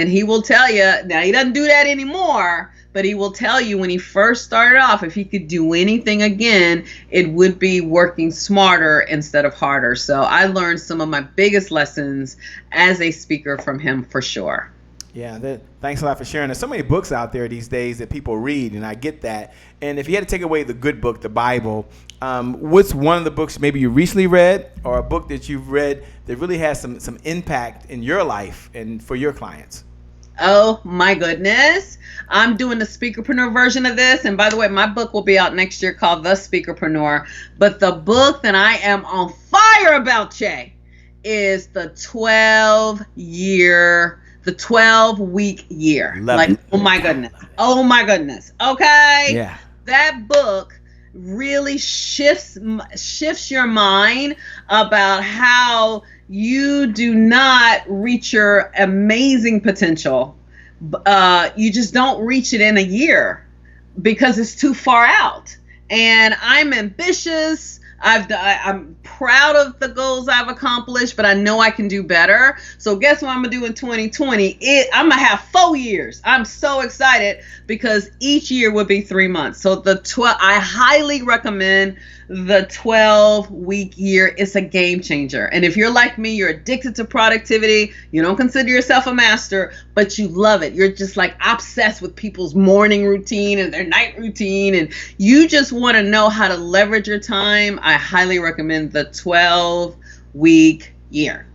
he will tell you, now he doesn't do that anymore, but he will tell you when he first started off, if he could do anything again, it would be working smarter instead of harder. So I learned some of my biggest lessons as a speaker from him for sure. Yeah, thanks a lot for sharing. There's so many books out there these days that people read, and I get that. And if you had to take away the good book, the Bible, what's one of the books maybe you recently read or a book that you've read that really has some impact in your life and for your clients? Oh my goodness. I'm doing the Speakerpreneur version of this. And by the way, my book will be out next year called The Speakerpreneur. But the book that I am on fire about, Che, is the 12-week year. Love it. Oh my goodness. Oh my goodness. Okay. Yeah. That book really shifts your mind about how you do not reach your amazing potential. You just don't reach it in a year because it's too far out. And I'm ambitious. I'm proud of the goals I've accomplished, but I know I can do better. So guess what I'm gonna do in 2020? I'm gonna have 4 years. I'm so excited because each year would be 3 months. So I highly recommend the 12-week year. It's a game changer. And if you're like me, you're addicted to productivity. You don't consider yourself a master, but you love it. You're just like obsessed with people's morning routine and their night routine, and you just want to know how to leverage your time. I highly recommend the 12-week year.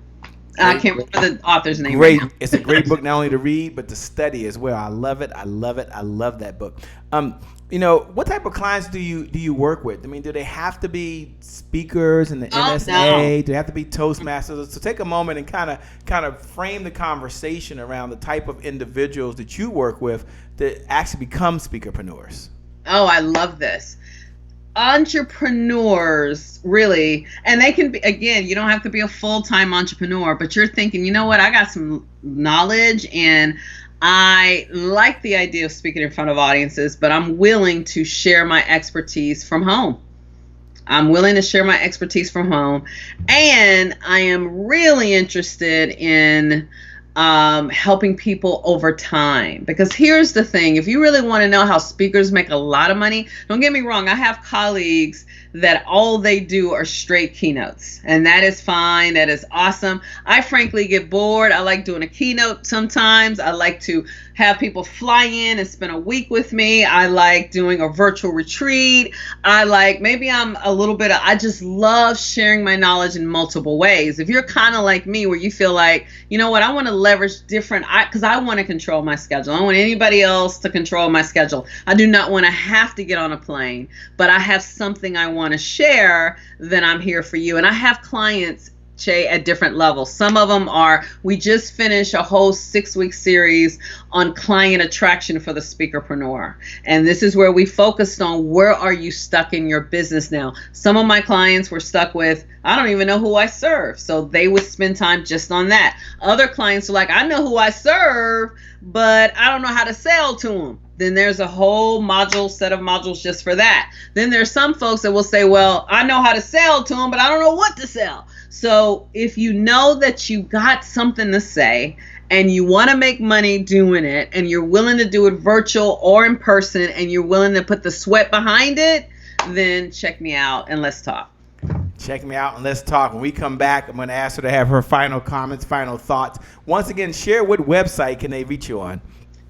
I can't remember the author's name. Great. Right now. It's a great book, not only to read, but to study as well. I love it. I love it. I love that book. What type of clients do you work with? I mean, do they have to be speakers in the MSA? No. Do they have to be Toastmasters? So take a moment and kind of frame the conversation around the type of individuals that you work with that actually become speakerpreneurs. Oh, I love this. Entrepreneurs, really, and they can be, again, you don't have to be a full-time entrepreneur, but you're thinking, you know what, I got some knowledge and I like the idea of speaking in front of audiences, but I'm willing to share my expertise from home. And I am really interested in helping people over time. Because here's the thing, if you really want to know how speakers make a lot of money, don't get me wrong, I have colleagues that all they do are straight keynotes, and that is fine. That is awesome. I frankly get bored. I like doing a keynote sometimes. I like to have people fly in and spend a week with me. I like doing a virtual retreat. I just love sharing my knowledge in multiple ways. If you're kind of like me, where you feel like, you know what, I want to leverage because I want to control my schedule. I don't want anybody else to control my schedule. I do not want to have to get on a plane, but I have something I want to share, then I'm here for you. And I have clients, Che, at different levels. Some of them we just finished a whole 6-week series on client attraction for the Speakerpreneur. And this is where we focused on, where are you stuck in your business now? Some of my clients were stuck with, I don't even know who I serve. So they would spend time just on that. Other clients are like, I know who I serve, but I don't know how to sell to them. Then there's a whole set of modules just for that. Then there's some folks that will say, well, I know how to sell to them, but I don't know what to sell. So if you know that you got something to say and you want to make money doing it, and you're willing to do it virtual or in person, and you're willing to put the sweat behind it, then check me out and let's talk. Check me out and let's talk. When we come back, I'm going to ask her to have her final comments, final thoughts. Once again, share what website can they reach you on?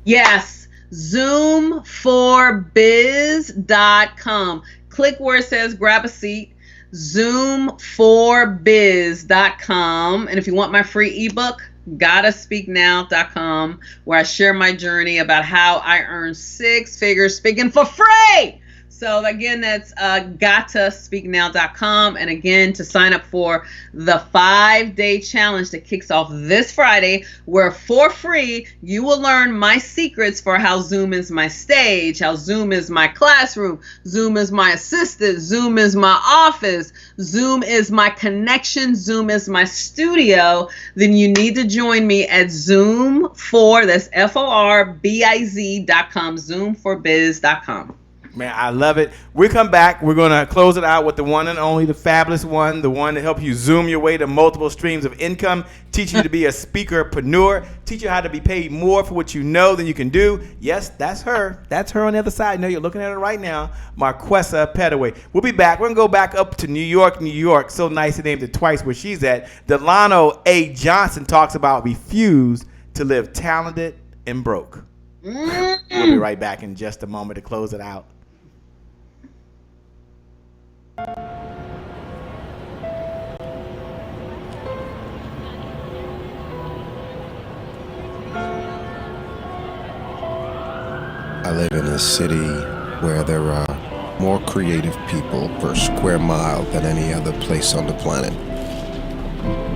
Yes. Zoom4biz.com. Click where it says grab a seat. Zoom4biz.com. And if you want my free ebook, gottaspeaknow.com, where I share my journey about how I earn 6 figures speaking for free. So again, that's gottaspeaknow.com. And again, to sign up for the 5-day challenge that kicks off this Friday, where for free, you will learn my secrets for how Zoom is my stage, how Zoom is my classroom, Zoom is my assistant, Zoom is my office, Zoom is my connection, Zoom is my studio. Then you need to join me at Zoom4, that's FORBIZ.com, Zoom4biz.com. Man, I love it. We come back. We're going to close it out with the one and only, the fabulous one, the one that helps you zoom your way to multiple streams of income, teach you to be a speakerpreneur, teach you how to be paid more for what you know than you can do. Yes, that's her. That's her on the other side. No, you're looking at her right now, Marquesa Pettway. We'll be back. We're going to go back up to New York, New York. So nice to name it twice where she's at. Delano A. Johnson talks about refuse to live talented and broke. We'll be right back in just a moment to close it out. live in a city where there are more creative people per square mile than any other place on the planet.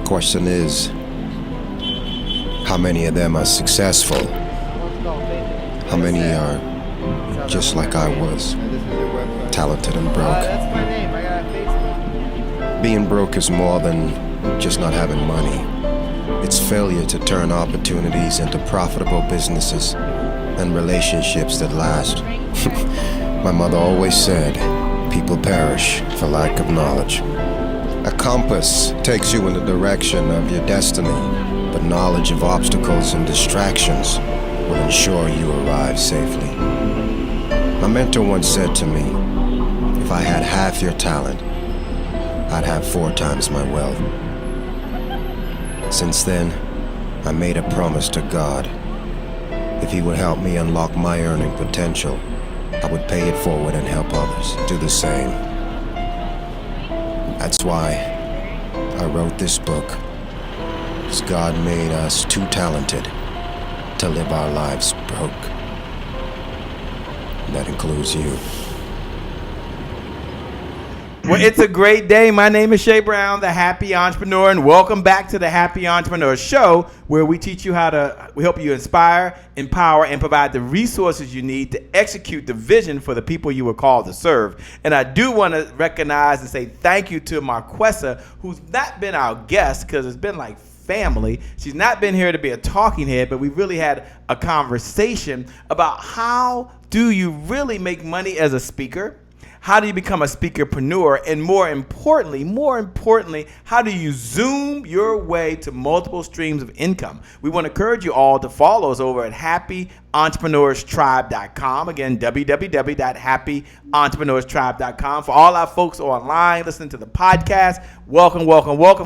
Question is, how many of them are successful? How many are just like I was, talented and broke? Being broke is more than just not having money. It's failure to turn opportunities into profitable businesses and relationships that last. My mother always said, people perish for lack of knowledge. A compass takes you in the direction of your destiny, but knowledge of obstacles and distractions will ensure you arrive safely. My mentor once said to me, if I had half your talent, I'd have 4 times my wealth. Since then, I made a promise to God. If He would help me unlock my earning potential, I would pay it forward and help others do the same. That's why I wrote this book, because God made us too talented to live our lives broke. And that includes you. Well, it's a great day. My name is Shay Brown, the Happy Entrepreneur, and welcome back to the Happy Entrepreneur Show, where we teach you we help you inspire, empower, and provide the resources you need to execute the vision for the people you were called to serve. And I do want to recognize and say thank you to Marquesa, who's not been our guest because it's been like family. She's not been here to be a talking head, but we really had a conversation about how do you really make money as a speaker? How do you become a speakerpreneur? And more importantly, how do you zoom your way to multiple streams of income? We want to encourage you all to follow us over at happyentrepreneurstribe.com. Again, www.happyentrepreneurstribe.com. For all our folks online listening to the podcast, welcome.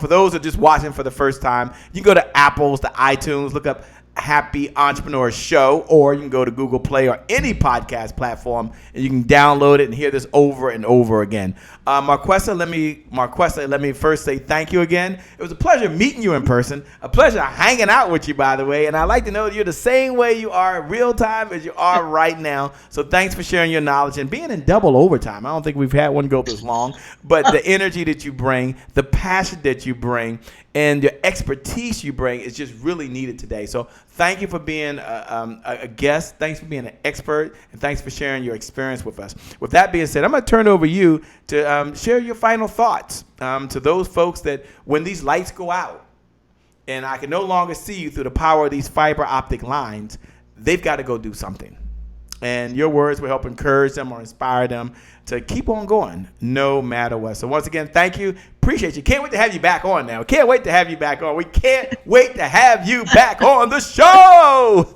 For those who are just watching for the first time, you can go to Apple's, to iTunes, look up Happy Entrepreneur Show, or you can go to Google Play or any podcast platform and you can download it and hear this over and over again. Marquesa, let me first say thank you again. It was a pleasure meeting you in person, a pleasure hanging out with you, by the way, and I'd like to know that you're the same way you are in real time as you are right now. So thanks for sharing your knowledge and being in double overtime. I don't think we've had one go this long, but the energy that you bring, the passion that you bring, and the expertise you bring is just really needed today. So thank you for being a guest. Thanks for being an expert. And thanks for sharing your experience with us. With that being said, I'm going to turn it over to you to share your final thoughts to those folks that when these lights go out and I can no longer see you through the power of these fiber optic lines, they've got to go do something. And your words will help encourage them or inspire them to keep on going no matter what. So once again, thank you. Appreciate you. Can't wait to have you back on now. Can't wait to have you back on. We can't wait to have you back on the show.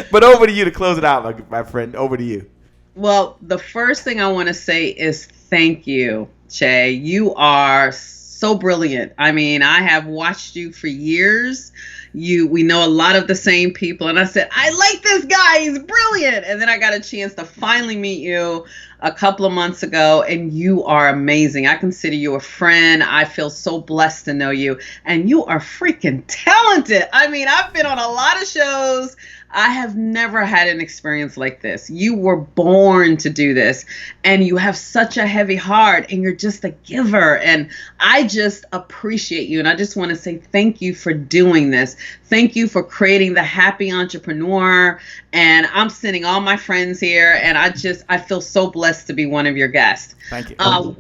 But over to you to close it out, my friend. Over to you. Well, the first thing I want to say is thank you, Che. You are so brilliant. I mean, I have watched you for years. We know a lot of the same people. And I said, I like this guy. He's brilliant. And then I got a chance to finally meet you a couple of months ago, and you are amazing. I consider you a friend. I feel so blessed to know you. And you are freaking talented. I mean, I've been on a lot of shows. I have never had an experience like this. You were born to do this, and you have such a heavy heart, and you're just a giver. And I just appreciate you. And I just want to say thank you for doing this. Thank you for creating the Happy Entrepreneur. And I'm sending all my friends here, and I feel so blessed to be one of your guests. Thank you.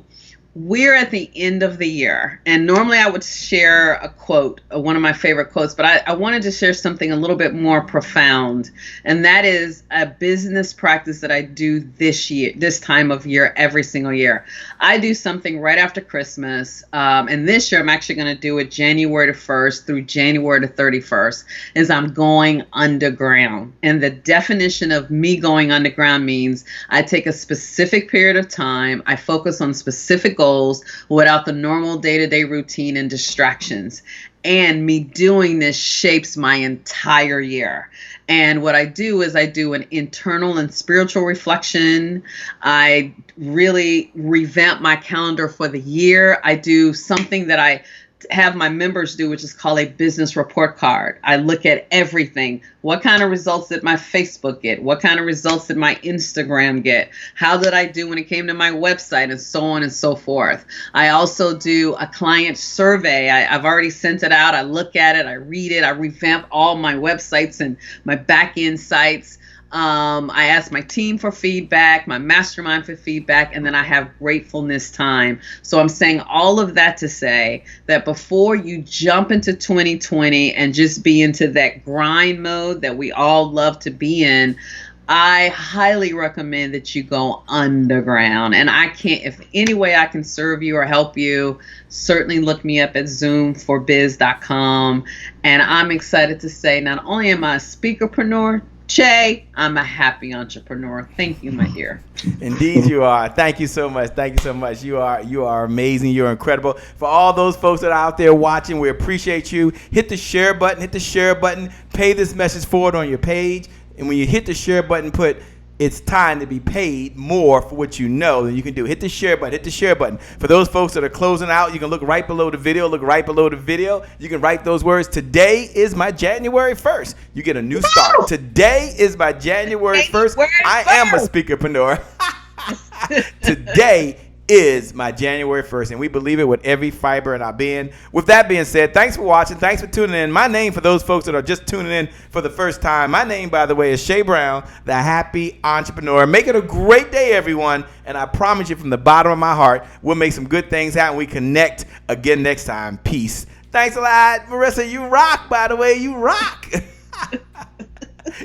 We're at the end of the year, and normally I would share a quote, one of my favorite quotes, but I wanted to share something a little bit more profound, and that is a business practice that I do this time of year, every single year. I do something right after Christmas, and this year I'm actually going to do it January 1st through January 31st, is I'm going underground. And the definition of me going underground means I take a specific period of time, I focus on specific goals without the normal day-to-day routine and distractions. And me doing this shapes my entire year. And what I do is I do an internal and spiritual reflection. I really revamp my calendar for the year. I do something that I have my members do, which is called a business report card. I look at everything. What kind of results did my Facebook get? What kind of results did my Instagram get? How did I do when it came to my website, and so on and so forth. I also do a client survey. I've already sent it out. I look at it. I read it. I revamp all my websites and my back-end sites. I ask my team for feedback, my mastermind for feedback, and then I have gratefulness time. So I'm saying all of that to say that before you jump into 2020 and just be into that grind mode that we all love to be in, I highly recommend that you go underground. And if any way I can serve you or help you, certainly look me up at zoomforbiz.com. And I'm excited to say not only am I a speakerpreneur, Che, I'm a happy entrepreneur. Thank you, my dear. Indeed you are. Thank you so much. Thank you so much. You are amazing. You're incredible. For all those folks that are out there watching, we appreciate you. Hit the share button. Hit the share button. Pay this message forward on your page. And when you hit the share button, put "it's time to be paid more for what you know," then you can do. Hit the share button. Hit the share button. For those folks that are closing out, you can look right below the video. Look right below the video. You can write those words. Today is my January 1st. You get a new start. Today is my January 1st. I am a speakerpreneur. Today is my January 1st, and we believe it with every fiber in our being. With that being said, thanks for watching. Thanks for tuning in. My name, for those folks that are just tuning in for the first time, my name, by the way, is Shay Brown, the Happy Entrepreneur. Make it a great day, everyone, and I promise you from the bottom of my heart, we'll make some good things happen. We connect again next time. Peace. Thanks a lot. Marissa, you rock, by the way. You rock.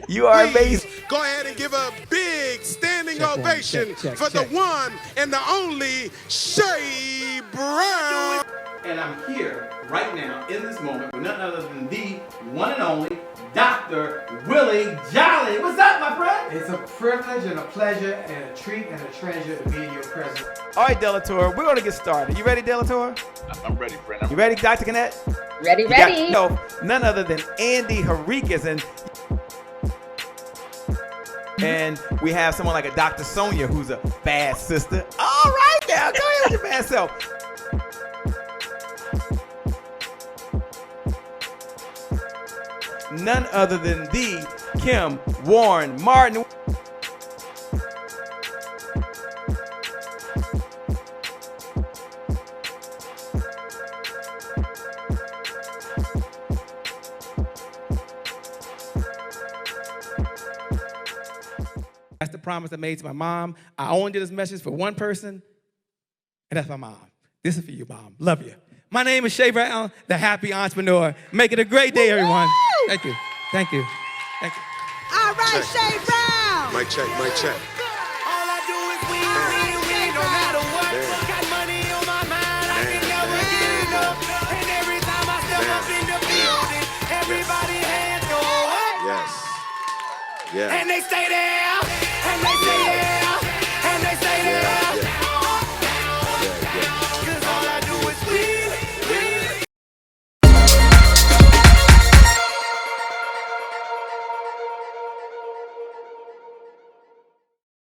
You are amazing. Go ahead and give a big standing ovation for the one and the only Shay Brown. And I'm here right now in this moment with none other than the one and only Dr. Willie Jolly. What's up, my friend? It's a privilege and a pleasure and a treat and a treasure to be in your presence. All right, Delator, we're going to get started. You ready, Delator? I'm ready, friend. You ready, Dr. Kennett? Ready. None other than Andy Henriquez. And we have someone like a Dr. Sonia, who's a bad sister. All right now, go ahead with your bad self. None other than the Kim Warren Martin. That's the promise I made to my mom. I only did this message for one person, and that's my mom. This is for you, Mom. Love you. My name is Shay Brown, the Happy Entrepreneur. Make it a great day, everyone. Thank you. Thank you. Thank you. All right, Shay Brown. Mic check, mic check. All I do is win, no matter what. Got money on my mind, I can never get enough. And every time I step up in the building, everybody hands go up. Yes. Yeah. And they stay there.